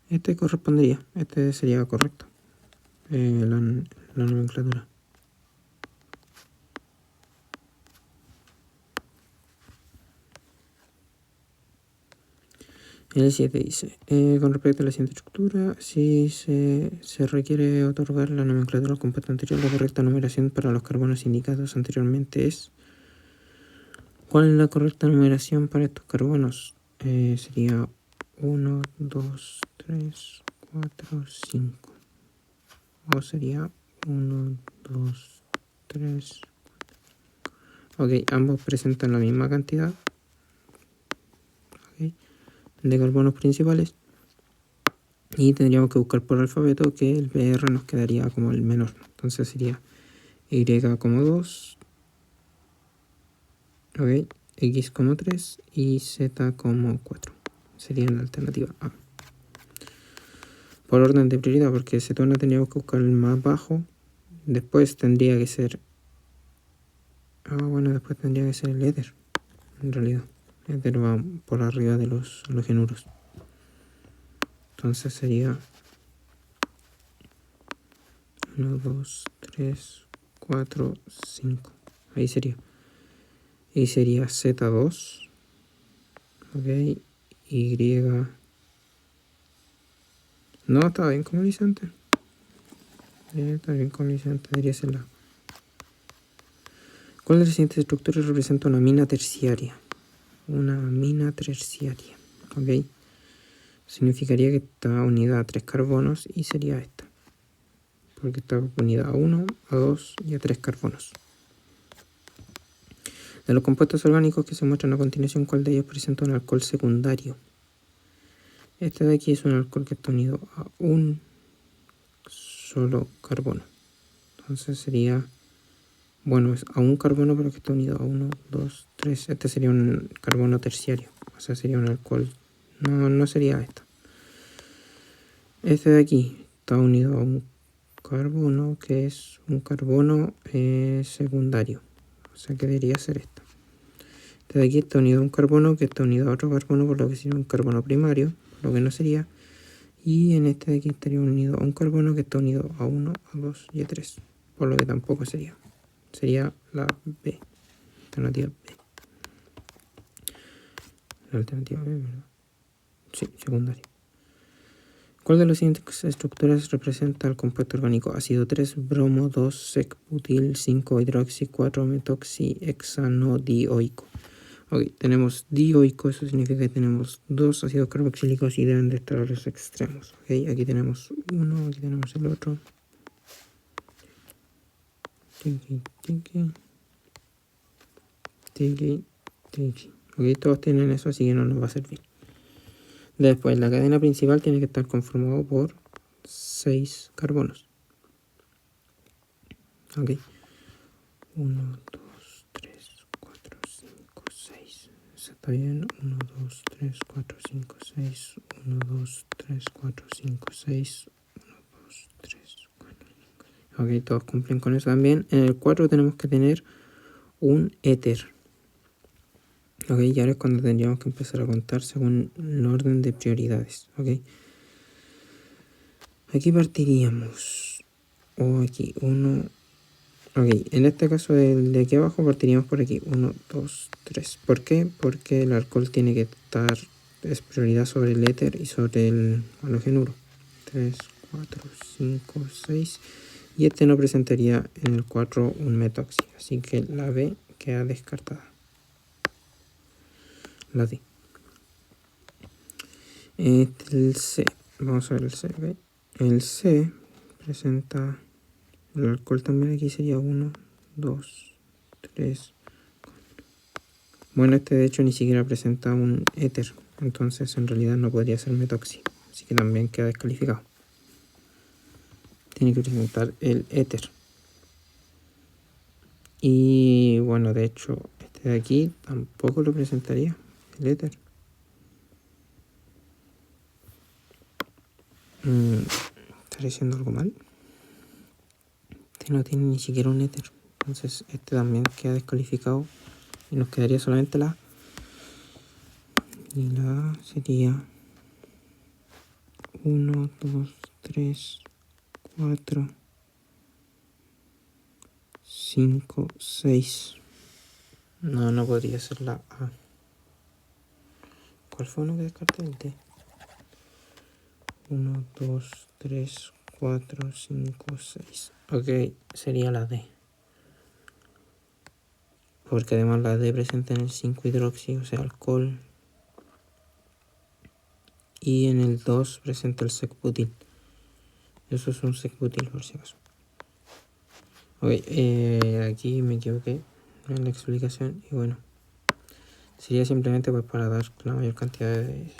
este sería correcto. La nomenclatura. El 7 dice, con respecto a la siguiente estructura, si se requiere otorgar la nomenclatura al compuesto anterior, la correcta numeración para los carbonos indicados anteriormente es... ¿Cuál es la correcta numeración para estos carbonos? Sería 1, 2, 3, 4, 5. O sería 1, 2, 3, 4. Ok, ambos presentan la misma cantidad. Okay, de carbonos principales. Y tendríamos que buscar por alfabeto, que el BR nos quedaría como el menor. Entonces sería Y como 2, ok, X como 3 y Z como 4. Sería la alternativa A. Por orden de prioridad, porque cetona tendríamos que buscar el más bajo. Después tendría que ser... después tendría que ser el éter. En realidad, el éter va por arriba de los halogenuros. Entonces sería 1, 2, 3, 4, 5. Ahí sería. Y sería Z2. Ok. Y. No, está bien como dice antes. Está bien como dice antes. Debería ser la. ¿Cuál de las siguientes estructuras representa una mina terciaria? Una mina terciaria. Ok. Significaría que está unida a 3 carbonos y sería esta. Porque está unida a 1, a 2 y a 3 carbonos. De los compuestos orgánicos que se muestran a continuación, ¿cuál de ellos presenta un alcohol secundario? Este de aquí es un alcohol que está unido a un solo carbono. Entonces sería, bueno, es a un carbono pero que está unido a 1, 2, 3. Este sería un carbono terciario. O sea, sería un alcohol, no sería esto. Este de aquí está unido a un carbono que es un carbono secundario. O sea que debería ser esto. Este de aquí está unido a un carbono que está unido a otro carbono, por lo que sería un carbono primario, por lo que no sería. Y en este de aquí estaría unido a un carbono que está unido a 1, a 2 y a 3, por lo que tampoco sería. Sería la B, alternativa B. La alternativa B, ¿verdad? Sí, secundaria. ¿Cuál de las siguientes estructuras representa el compuesto orgánico ácido 3, bromo, 2, sec-butil, 5, hidroxi, 4, metoxihexanodioico? Ok, tenemos dioico, eso significa que tenemos 2 ácidos carboxílicos y deben de estar a los extremos. Ok, aquí tenemos uno, aquí tenemos el otro. Tiki, tiki. Tiki, tiki. Ok, todos tienen eso, así que no nos va a servir. Después, la cadena principal tiene que estar conformada por 6 carbonos. Ok. 1, 2, 3, 4, 5, 6. Eso está bien. 1, 2, 3, 4, 5, 6. 1, 2, 3, 4, 5, 6. 1, 2, 3, 4, 5. Ok, todos cumplen con eso también. En el 4 tenemos que tener un éter. Ok, y ahora es cuando tendríamos que empezar a contar según el orden de prioridades. Ok. Aquí partiríamos. O aquí, 1. Ok, en este caso el de aquí abajo partiríamos por aquí. 1, 2, 3. ¿Por qué? Porque el alcohol tiene que estar, es prioridad sobre el éter y sobre el halogenuro. 3, 4, 5, 6. Y este no presentaría en el 4 un metoxi. Así que la B queda descartada. La D. El C. Vamos a ver el C. ¿Okay? El C presenta el alcohol también. Aquí sería 1, 2, 3, 4. Bueno, este de hecho ni siquiera presenta un éter. Entonces en realidad no podría ser metoxi. Así que también queda descalificado. Tiene que presentar el éter. Y bueno, de hecho este de aquí tampoco lo presentaría. El éter. ¿Estaré diciendo algo mal? Este no tiene ni siquiera un éter. Entonces este también queda descalificado. Y nos quedaría solamente la A. Y la A sería 1, 2, 3, 4, 5, 6. No podría ser la A. ¿Cuál fue uno que descarté? El D. 1, 2, 3, 4, 5, 6. Ok, sería la D. Porque además la D presenta en el 5 hidroxi, o sea, alcohol. Y en el 2 presenta el sec-butil. Eso es un sec-butil por si acaso. Ok, aquí me equivoqué en la explicación. Y bueno, sería simplemente pues para dar la mayor cantidad de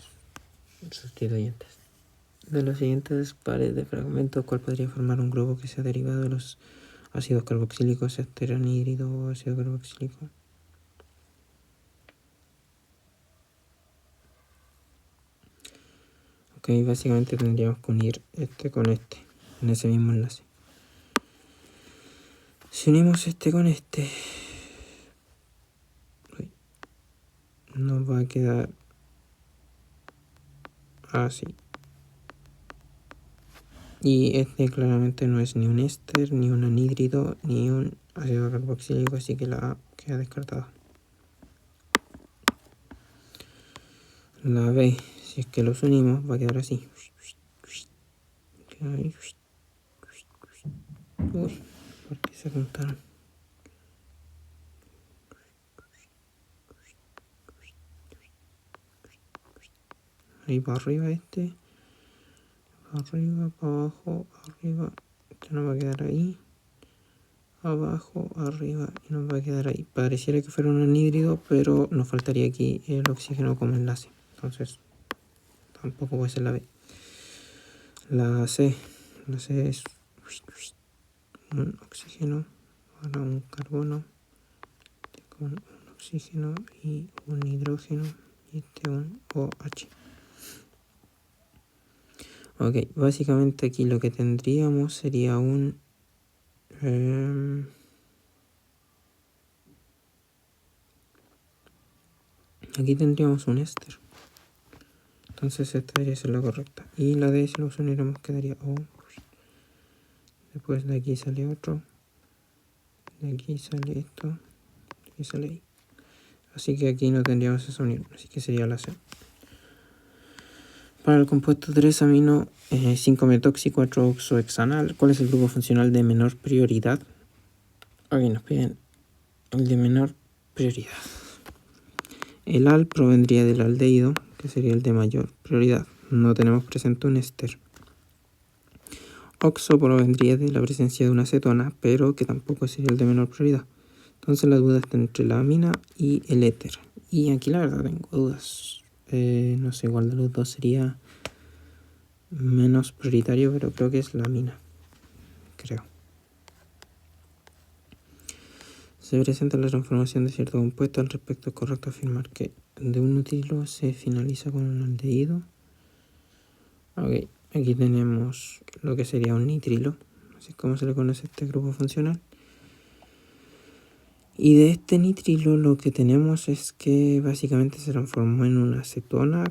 sustituyentes. De los siguientes pares de fragmentos, ¿cuál podría formar un grupo que sea derivado de los ácidos carboxílicos, éster anhídrido o ácido carboxílico? Ok, básicamente tendríamos que unir este con este, en ese mismo enlace. Si unimos este con este, nos va a quedar así. Y este claramente no es ni un éster, ni un anhídrido, ni un ácido carboxílico, así que la A queda descartada. La B, si es que los unimos, va a quedar así. Uy, ¿por qué se juntaron? Ahí para arriba este, para arriba, para abajo, arriba. Este nos va a quedar ahí, abajo, arriba, y nos va a quedar ahí. Pareciera que fuera un anhídrido, pero nos faltaría aquí el oxígeno como enlace. Entonces, tampoco puede ser la B. La C es un oxígeno, ahora un carbono con un oxígeno y un hidrógeno, y este un OH. Ok, básicamente aquí lo que tendríamos sería un... aquí tendríamos un éster. Entonces esta debería ser la correcta. Y la D, si los uniéramos, quedaría O. Después de aquí sale otro. De aquí sale esto. De aquí sale ahí. Así que aquí no tendríamos esa unión. Así que sería la C. Para el compuesto 3-amino 5-metoxi 4-oxohexanal, ¿cuál es el grupo funcional de menor prioridad? Aquí nos piden el de menor prioridad. El al provendría del aldehído, que sería el de mayor prioridad. No tenemos presente un éster. Oxo provendría de la presencia de una acetona, pero que tampoco sería el de menor prioridad. Entonces la duda está entre la amina y el éter. Y aquí la verdad tengo dudas. No sé cuál de los dos sería menos prioritario, pero creo que es la amina. Creo. Se presenta la transformación de cierto compuesto. Al respecto es correcto afirmar que de un nitrilo se finaliza con un aldehído. Ok, aquí tenemos lo que sería un nitrilo. Así es como se le conoce este grupo funcional. Y de este nitrilo lo que tenemos es que básicamente se transformó en una acetona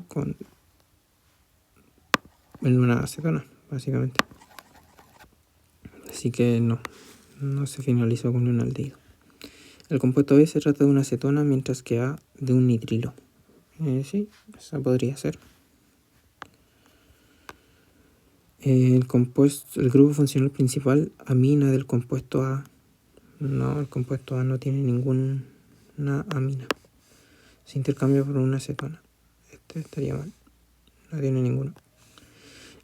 básicamente. Así que no se finalizó con un aldehído. El compuesto B se trata de una acetona, mientras que A de un nitrilo. Sí, esa podría ser. El grupo funcional principal, amina del compuesto A. No, el compuesto A no tiene ninguna amina. Se intercambia por una acetona. Este estaría mal. No tiene ninguno.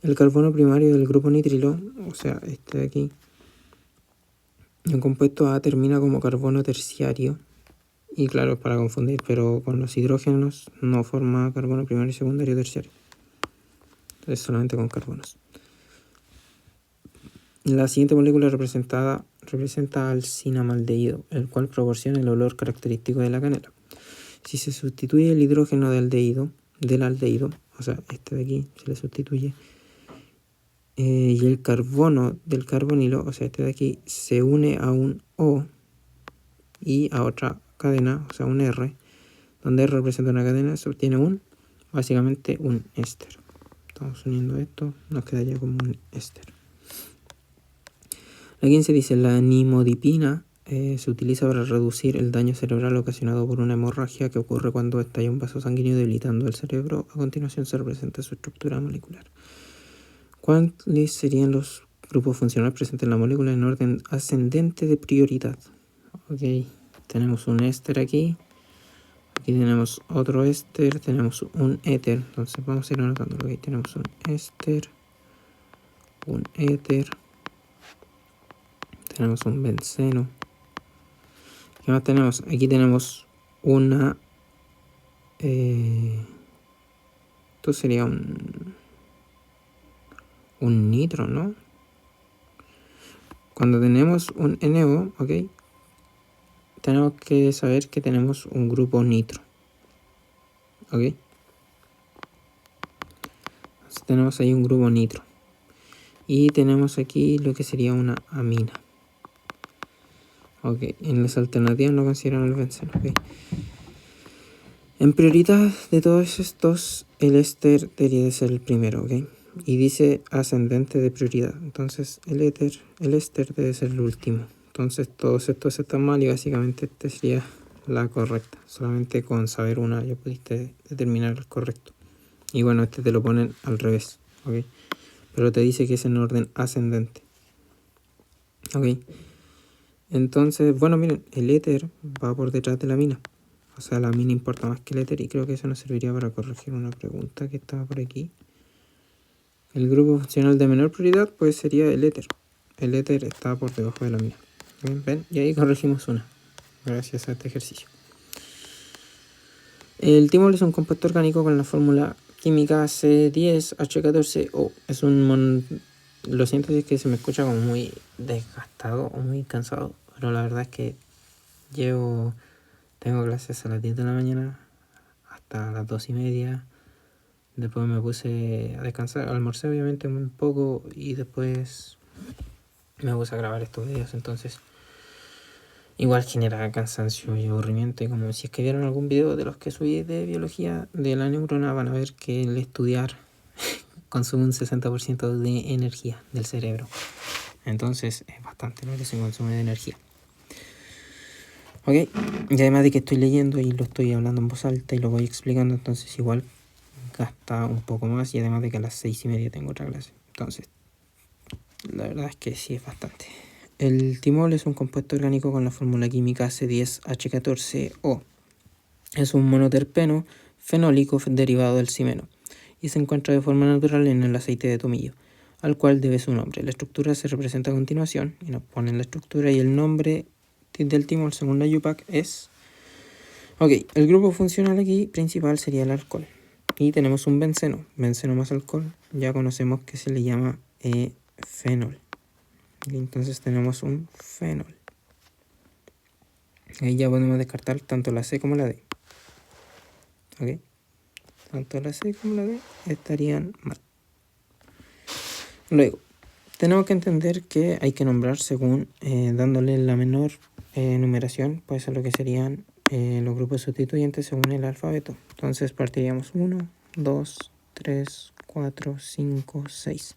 El carbono primario del grupo nitrilo, o sea, este de aquí, el compuesto A termina como carbono terciario. Y claro, para confundir, pero con los hidrógenos no forma carbono primario, secundario, terciario. Entonces solamente con carbonos. La siguiente molécula representa al cinamaldehído, el cual proporciona el olor característico de la canela. Si se sustituye el hidrógeno del aldehído, o sea, este de aquí se le sustituye, y el carbono del carbonilo, o sea, este de aquí, se une a un O y a otra cadena, o sea, un R, donde R representa una cadena, se obtiene básicamente un éster. Estamos uniendo esto, nos quedaría como un éster. La 15 dice, la nimodipina se utiliza para reducir el daño cerebral ocasionado por una hemorragia que ocurre cuando estalla un vaso sanguíneo debilitando el cerebro. A continuación se representa su estructura molecular. ¿Cuáles serían los grupos funcionales presentes en la molécula en orden ascendente de prioridad? Ok, tenemos un éster aquí. Aquí tenemos otro éster, tenemos un éter. Entonces vamos a ir anotando. Ok, tenemos un éster, un éter. Tenemos un benceno. ¿Qué más tenemos? Aquí tenemos una... esto sería un nitro, ¿no? Cuando tenemos un NO, ¿ok? Tenemos que saber que tenemos un grupo nitro. ¿Ok? Entonces tenemos ahí un grupo nitro. Y tenemos aquí lo que sería una amina. Ok, en las alternativas no consideran el benceno. Okay. En prioridad de todos estos, el éster debería de ser el primero, ¿ok? Y dice ascendente de prioridad. Entonces el éster debe ser el último. Entonces todos estos están mal y básicamente este sería la correcta. Solamente con saber una ya pudiste determinar el correcto. Y bueno, este te lo ponen al revés, ¿ok? Pero te dice que es en orden ascendente, ¿ok? Entonces, bueno, miren, el éter va por detrás de la mina. O sea, la mina importa más que el éter y creo que eso nos serviría para corregir una pregunta que estaba por aquí. El grupo funcional de menor prioridad pues sería el éter. El éter está por debajo de la mina. ¿Ven? Y ahí corregimos una, gracias a este ejercicio. El timol es un compuesto orgánico con la fórmula química C10H14O. Es un lo siento si es que se me escucha como muy desgastado o muy cansado, pero la verdad es que tengo clases a las 10 de la mañana hasta las 2:30. Después me puse a descansar, almorcé obviamente un poco y después me puse a grabar estos videos, entonces igual genera cansancio y aburrimiento. Y como si es que vieron algún video de los que subí de biología de la neurona, van a ver que el estudiar consume un 60% de energía del cerebro. Entonces es bastante lo que se consume de energía. Ok, y además de que estoy leyendo y lo estoy hablando en voz alta y lo voy explicando, entonces igual gasta un poco más. Y además de que a las 6:30 tengo otra clase. Entonces, la verdad es que sí es bastante. El timol es un compuesto orgánico con la fórmula química C10H14O. Es un monoterpeno fenólico derivado del ximeno y se encuentra de forma natural en el aceite de tomillo, al cual debe su nombre. La estructura se representa a continuación y nos ponen la estructura y el nombre del timol según la UPAC es... Ok, el grupo funcional aquí principal sería el alcohol. Y tenemos un benceno más alcohol. Ya conocemos que se le llama fenol. Y entonces tenemos un fenol. Ahí ya podemos descartar tanto la C como la D. ¿Ok? Tanto la C como la D estarían mal. Luego, tenemos que entender que hay que nombrar según dándole la menor numeración, pues a lo que serían los grupos sustituyentes según el alfabeto. Entonces partiríamos 1, 2, 3, 4, 5, 6.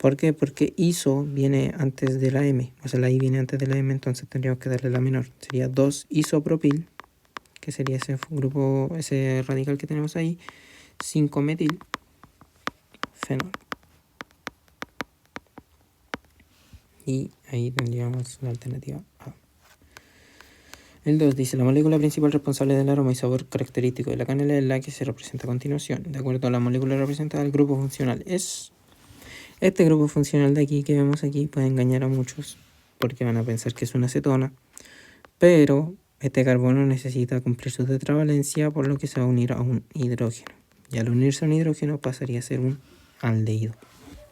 ¿Por qué? Porque iso viene antes de la M, o sea, la I viene antes de la M, entonces tendríamos que darle la menor. Sería 2-isopropil, que sería ese grupo, ese radical que tenemos ahí, 5-metil fenol. Y ahí tendríamos la alternativa A. El 2 dice, la molécula principal responsable del aroma y sabor característico de la canela es la que se representa a continuación. De acuerdo a la molécula representada, el grupo funcional es... Este grupo funcional de aquí que vemos aquí puede engañar a muchos porque van a pensar que es una acetona, pero este carbono necesita cumplir su tetravalencia, por lo que se va a unir a un hidrógeno. Y al unirse a un hidrógeno pasaría a ser un aldehído.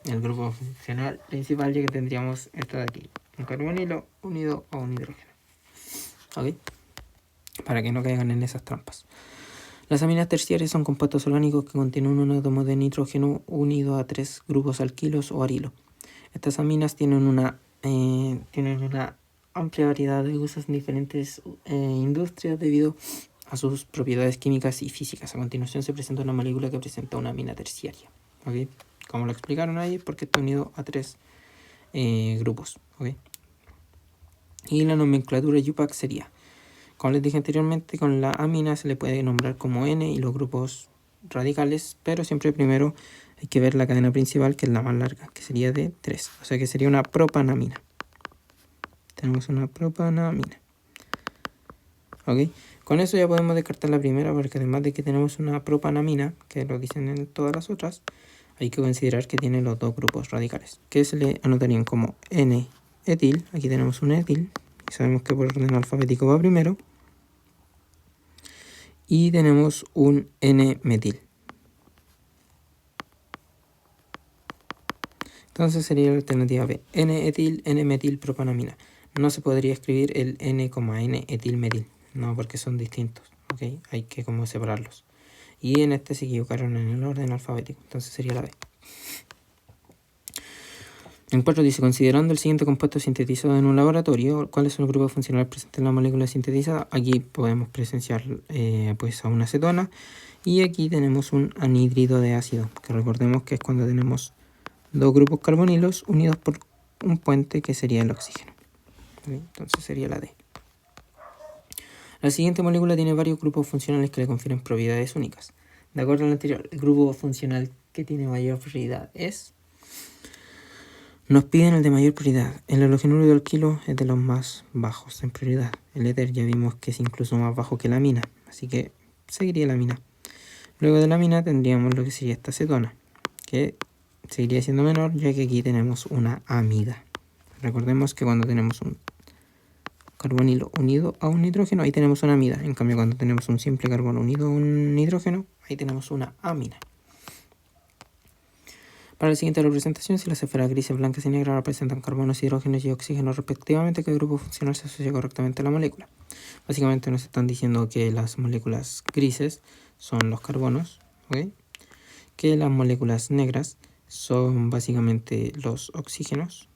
El grupo funcional principal ya que tendríamos esto de aquí, un carbonilo unido a un hidrógeno. ¿Ok? Para que no caigan en esas trampas. Las aminas terciarias son compuestos orgánicos que contienen un átomo de nitrógeno unido a 3 grupos alquilos o arilo. Estas aminas tienen una amplia variedad de usos en diferentes industrias debido a sus propiedades químicas y físicas. A continuación se presenta una molécula que presenta una amina terciaria. ¿Okay? Como lo explicaron ahí, porque está unido a 3 grupos. ¿Okay? Y la nomenclatura UPAC sería... Como les dije anteriormente, con la amina se le puede nombrar como N y los grupos radicales, pero siempre primero hay que ver la cadena principal, que es la más larga, que sería de 3. O sea que sería una propanamina. Tenemos una propanamina. ¿Ok? Con eso ya podemos descartar la primera, porque además de que tenemos una propanamina, que lo dicen en todas las otras, hay que considerar que tiene los dos grupos radicales, que se le anotarían como N-etil. Aquí tenemos un etil, y sabemos que por orden alfabético va primero. Y tenemos un N-metil. Entonces sería la alternativa B. N-etil, N-metil, propanamina. No se podría escribir el N,N-etil-metil. No, porque son distintos. ¿Okay? Hay que como separarlos. Y en este se equivocaron en el orden alfabético. Entonces sería la B. En 4 dice, considerando el siguiente compuesto sintetizado en un laboratorio, ¿cuáles son los grupos funcionales presentes en la molécula sintetizada? Aquí podemos presenciar pues a una acetona y aquí tenemos un anhídrido de ácido, que recordemos que es cuando tenemos dos grupos carbonilos unidos por un puente que sería el oxígeno. ¿Okay? Entonces sería la D. La siguiente molécula tiene varios grupos funcionales que le confieren propiedades únicas. De acuerdo al anterior, el grupo funcional que tiene mayor prioridad es... Nos piden el de mayor prioridad. El halogenuro de alquilo es de los más bajos en prioridad. El éter ya vimos que es incluso más bajo que la amina, así que seguiría la amina. Luego de la amina tendríamos lo que sería esta acetona, que seguiría siendo menor ya que aquí tenemos una amida. Recordemos que cuando tenemos un carbonilo unido a un nitrógeno, ahí tenemos una amida. En cambio, cuando tenemos un simple carbono unido a un nitrógeno, ahí tenemos una amina. Para la siguiente representación, si las esferas grises, blancas y negras representan carbonos, hidrógenos y oxígenos respectivamente, ¿qué grupo funcional se asocia correctamente a la molécula? Básicamente nos están diciendo que las moléculas grises son los carbonos, ¿okay? Que las moléculas negras son básicamente los oxígenos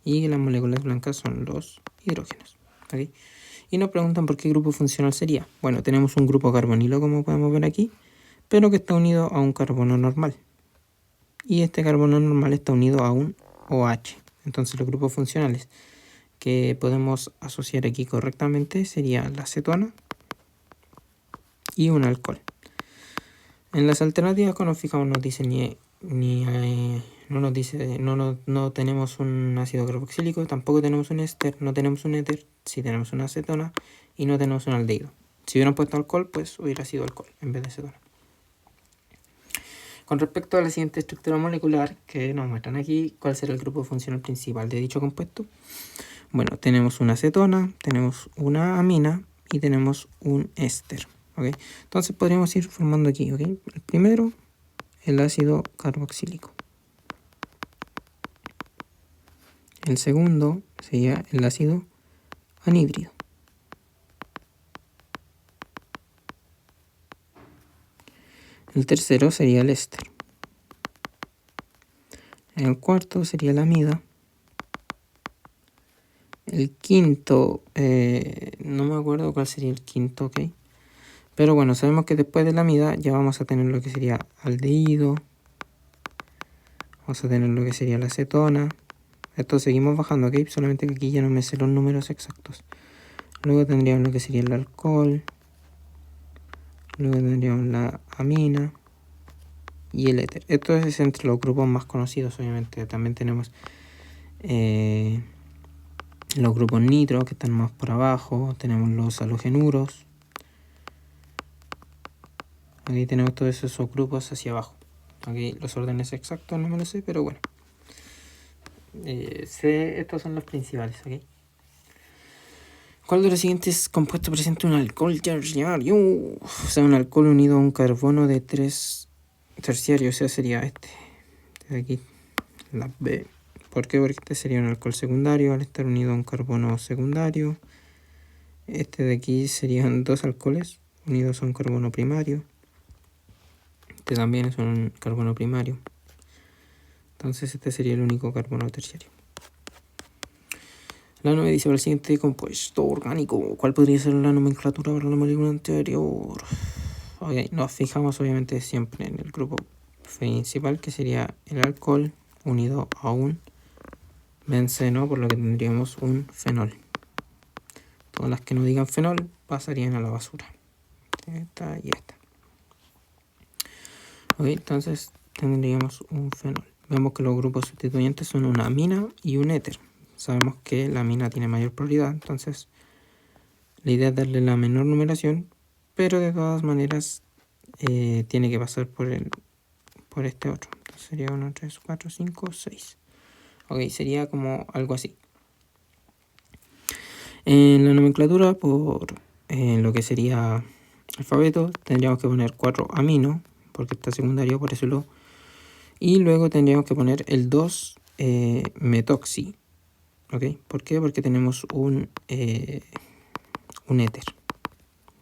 y que las moléculas blancas son los hidrógenos, ¿okay? Y nos preguntan por qué grupo funcional sería. Bueno, tenemos un grupo carbonilo, como podemos ver aquí, pero que está unido a un carbono normal. Y este carbono normal está unido a un OH. Entonces los grupos funcionales que podemos asociar aquí correctamente sería la acetona y un alcohol. En las alternativas, cuando nos fijamos, nos dice no tenemos un ácido carboxílico, tampoco tenemos un éster, no tenemos un éter, sí tenemos una acetona y no tenemos un aldehído. Si hubieran puesto alcohol, pues hubiera sido alcohol en vez de acetona. Con respecto a la siguiente estructura molecular que nos muestran aquí, ¿cuál será el grupo funcional principal de dicho compuesto? Bueno, tenemos una acetona, tenemos una amina y tenemos un éster. ¿Okay? Entonces podríamos ir formando aquí. ¿Okay? El primero, el ácido carboxílico. El segundo sería el ácido anhídrido. El tercero sería el éster. El cuarto sería la amida. El quinto, no me acuerdo cuál sería el quinto, ¿ok? Pero bueno, sabemos que después de la amida ya vamos a tener lo que sería aldehído. Vamos a tener lo que sería la acetona. Esto seguimos bajando, ¿ok? Solamente que aquí ya no me sé los números exactos. Luego tendríamos lo que sería el alcohol. Luego tendríamos la amina y el éter. Esto es entre los grupos más conocidos, obviamente. También tenemos los grupos nitro, que están más por abajo. Tenemos los halogenuros. Aquí tenemos todos esos grupos hacia abajo. Aquí los órdenes exactos no me lo sé, pero bueno. Estos son los principales, ¿ok? ¿Cuál de los siguientes compuestos presenta un alcohol terciario? O sea, un alcohol unido a un carbono de 3 terciario, o sea, sería este. De aquí, la B. ¿Por qué? Porque este sería un alcohol secundario al estar unido a un carbono secundario. Este de aquí serían dos alcoholes unidos a un carbono primario. Este también es un carbono primario. Entonces este sería el único carbono terciario. La 9 dice para el siguiente compuesto orgánico, ¿cuál podría ser la nomenclatura para la molécula anterior? Okay, nos fijamos obviamente siempre en el grupo principal, que sería el alcohol unido a un benceno, por lo que tendríamos un fenol. Todas las que no digan fenol pasarían a la basura. Esta y esta. Ok, entonces tendríamos un fenol. Vemos que los grupos sustituyentes son una amina y un éter. Sabemos que la amina tiene mayor prioridad, entonces la idea es darle la menor numeración, pero de todas maneras tiene que pasar por este otro. Entonces sería 1, 3, 4, 5, 6. Ok, sería como algo así. En la nomenclatura, por lo que sería alfabeto, tendríamos que poner 4 amino, porque está secundario, por eso y luego tendríamos que poner el 2 metoxi. ¿Ok? ¿Por qué? Porque tenemos un éter.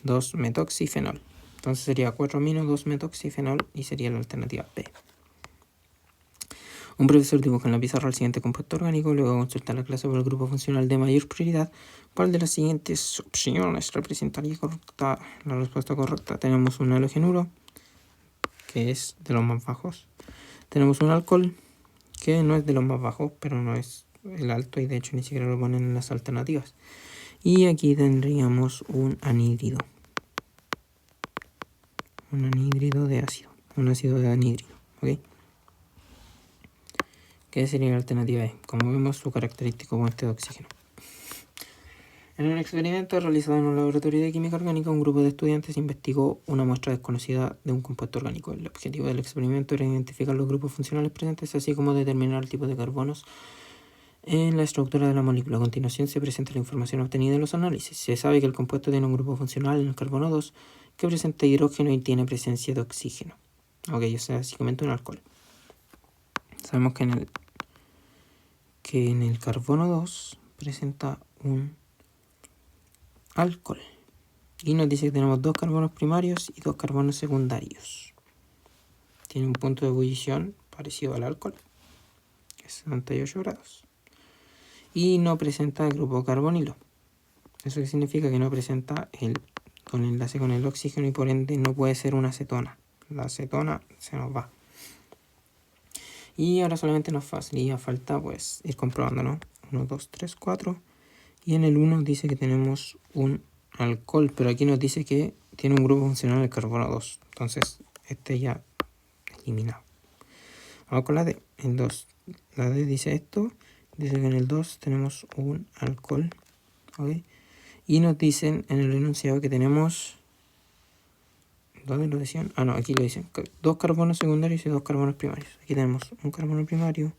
2 metoxifenol. Entonces sería 4 amino, 2 metoxifenol y sería la alternativa B. Un profesor dibuja en la pizarra el siguiente compuesto orgánico, luego consulta la clase por el grupo funcional de mayor prioridad. ¿Cuál de las siguientes opciones representaría correcta? La respuesta correcta: tenemos un halogenuro, que es de los más bajos. Tenemos un alcohol, que no es de los más bajos, pero no es el alto, y de hecho ni siquiera lo ponen en las alternativas. Y aquí tendríamos un anhídrido. Un anhídrido de ácido. Un ácido de anhídrido. ¿Ok? ¿Qué sería la alternativa E? Como vemos, su característico puente de oxígeno. En un experimento realizado en un laboratorio de química orgánica, un grupo de estudiantes investigó una muestra desconocida de un compuesto orgánico. El objetivo del experimento era identificar los grupos funcionales presentes, así como determinar el tipo de carbonos en la estructura de la molécula. A continuación se presenta la información obtenida en los análisis. Se sabe que el compuesto tiene un grupo funcional en el carbono 2 que presenta hidrógeno y tiene presencia de oxígeno. Ok, o sea, básicamente un alcohol. Sabemos que en el carbono 2 presenta un alcohol. Y nos dice que tenemos 2 carbonos primarios y 2 carbonos secundarios. Tiene un punto de ebullición parecido al alcohol, que es 78 grados. Y no presenta el grupo carbonilo. ¿Eso qué significa? Que no presenta el enlace con el oxígeno y por ende no puede ser una acetona. La acetona se nos va. Y ahora solamente nos haría falta pues ir comprobando, ¿no? 1, 2, 3, 4. Y en el 1 dice que tenemos un alcohol, pero aquí nos dice que tiene un grupo funcional en el carbono 2. Entonces, este ya eliminado. Vamos con la D. En 2. La D dice esto. Dice que en el 2 tenemos un alcohol. ¿Ok? Y nos dicen en el enunciado que tenemos... ¿Dónde lo decían? Ah, no, aquí lo dicen. 2 carbonos secundarios y 2 carbonos primarios. Aquí tenemos un carbono primario,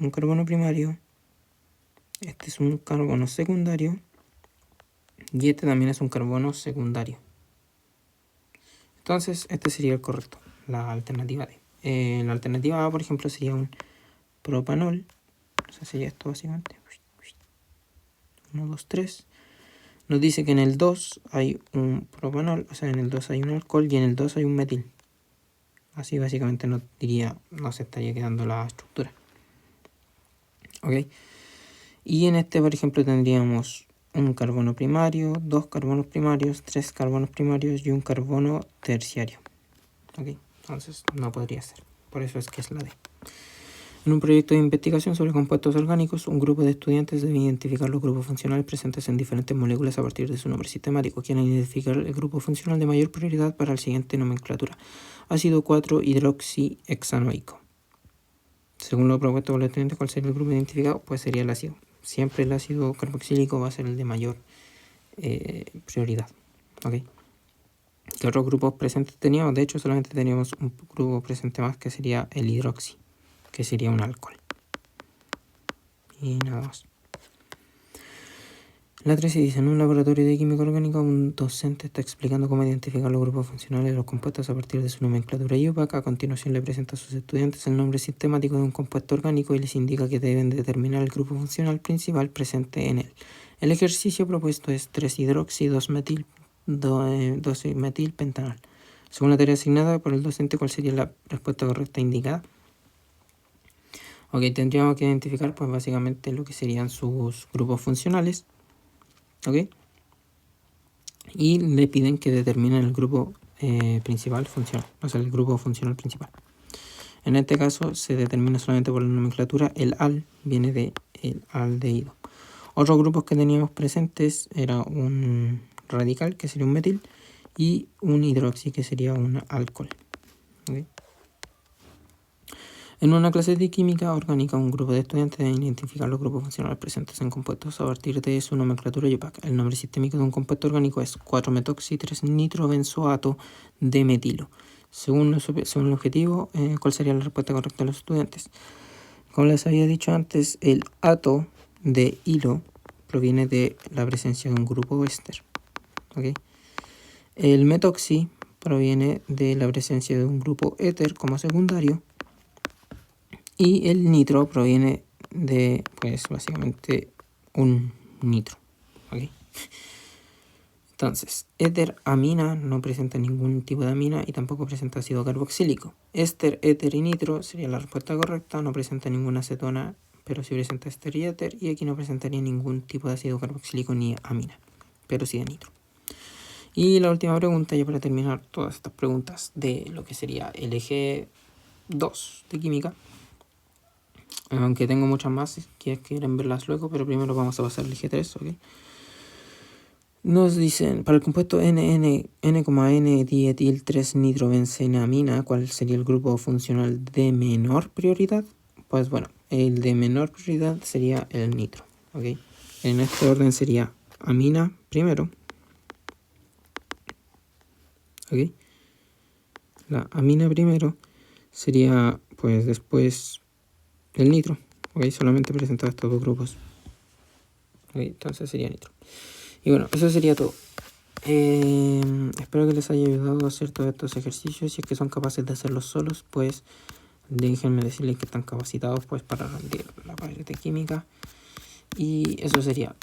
un carbono primario. Este es un carbono secundario. Y este también es un carbono secundario. Entonces, este sería el correcto, la alternativa D. La alternativa A, por ejemplo, sería un propanol. O sea, sería esto básicamente. 1, 2, 3. Nos dice que en el 2 hay un propanol, o sea, en el 2 hay un alcohol y en el 2 hay un metil. Así básicamente nos se estaría quedando la estructura. ¿Ok? Y en este, por ejemplo, tendríamos un carbono primario, 2 carbonos primarios, 3 carbonos primarios y un carbono terciario. ¿Ok? Entonces no podría ser. Por eso es que es la D. En un proyecto de investigación sobre compuestos orgánicos, un grupo de estudiantes debe identificar los grupos funcionales presentes en diferentes moléculas a partir de su nombre sistemático. Quieren identificar el grupo funcional de mayor prioridad para la siguiente nomenclatura: ácido 4-hidroxihexanoico. Según lo propuesto por los estudiantes, ¿cuál sería el grupo identificado? Pues sería el ácido. Siempre el ácido carboxílico va a ser el de mayor prioridad. ¿Ok? ¿Qué otros grupos presentes teníamos? De hecho, solamente teníamos un grupo presente más, que sería el hidroxi, que sería un alcohol. Y nada más. La 13 dice: en un laboratorio de química orgánica, un docente está explicando cómo identificar los grupos funcionales de los compuestos a partir de su nomenclatura IUPAC. A continuación le presenta a sus estudiantes el nombre sistemático de un compuesto orgánico y les indica que deben determinar el grupo funcional principal presente en él. El ejercicio propuesto es 3-hidroxi 2-metilpentanol. Según la tarea asignada por el docente, ¿cuál sería la respuesta correcta indicada? Ok, tendríamos que identificar pues básicamente lo que serían sus grupos funcionales. ¿Ok? Y le piden que determinen el grupo principal funcional, o sea, el grupo funcional principal. En este caso se determina solamente por la nomenclatura. El al viene de el aldehído. Otros grupos que teníamos presentes era un radical, que sería un metil, y un hidroxi, que sería un alcohol. ¿Okay? En una clase de química orgánica, un grupo de estudiantes debe identificar los grupos funcionales presentes en compuestos a partir de su nomenclatura IUPAC. El nombre sistémico de un compuesto orgánico es 4-metoxi-3-nitrobenzoato de metilo. Según el objetivo, ¿cuál sería la respuesta correcta de los estudiantes? Como les había dicho antes, el ato de hilo proviene de la presencia de un grupo éster. ¿Okay? El metoxi proviene de la presencia de un grupo éter como secundario. Y el nitro proviene de, pues básicamente, un nitro. ¿Okay? Entonces, éter amina no presenta ningún tipo de amina y tampoco presenta ácido carboxílico. Éster, éter y nitro sería la respuesta correcta, no presenta ninguna acetona, pero sí presenta éster y éter, y aquí no presentaría ningún tipo de ácido carboxílico ni amina, pero sí de nitro. Y la última pregunta, ya para terminar todas estas preguntas de lo que sería el eje 2 de química, aunque tengo muchas más que quieren verlas luego, pero primero vamos a pasar al eje 3, ¿ok? Nos dicen, para el compuesto N,N-dietil 3-nitrobenzenamina, ¿cuál sería el grupo funcional de menor prioridad? Pues bueno, el de menor prioridad sería el nitro, ¿ok? En este orden sería amina primero, ¿ok? La amina primero sería, pues después, el nitro, ¿ok? Solamente presentaba estos dos grupos, ¿ok? Entonces sería nitro. Y bueno, eso sería todo. Espero que les haya ayudado a hacer todos estos ejercicios. Si es que son capaces de hacerlos solos, pues déjenme decirles que están capacitados pues para rendir la parte de química. Y eso sería.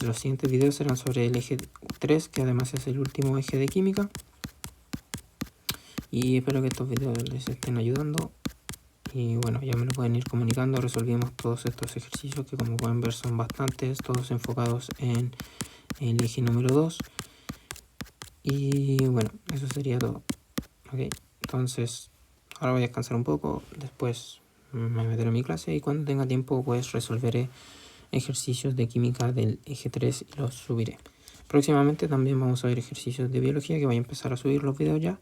Los siguientes videos serán sobre el eje 3, que además es el último eje de química. Y espero que estos videos les estén ayudando. Y bueno, ya me lo pueden ir comunicando. Resolvimos todos estos ejercicios que, como pueden ver, son bastantes, todos enfocados en el eje número 2. Y bueno, eso sería todo. Ok, entonces ahora voy a descansar un poco, después me meteré en mi clase y cuando tenga tiempo pues resolveré ejercicios de química del eje 3 y los subiré. Próximamente también vamos a ver ejercicios de biología, que voy a empezar a subir los videos ya.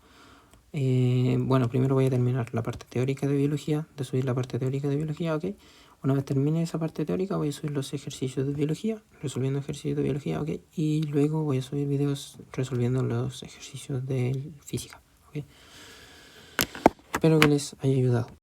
Bueno, primero voy a terminar la parte teórica de biología, de subir la parte teórica de biología, ok. Una vez termine esa parte teórica voy a subir los ejercicios de biología, resolviendo ejercicios de biología, ok. Y luego voy a subir videos resolviendo los ejercicios de física, ok. Espero que les haya ayudado.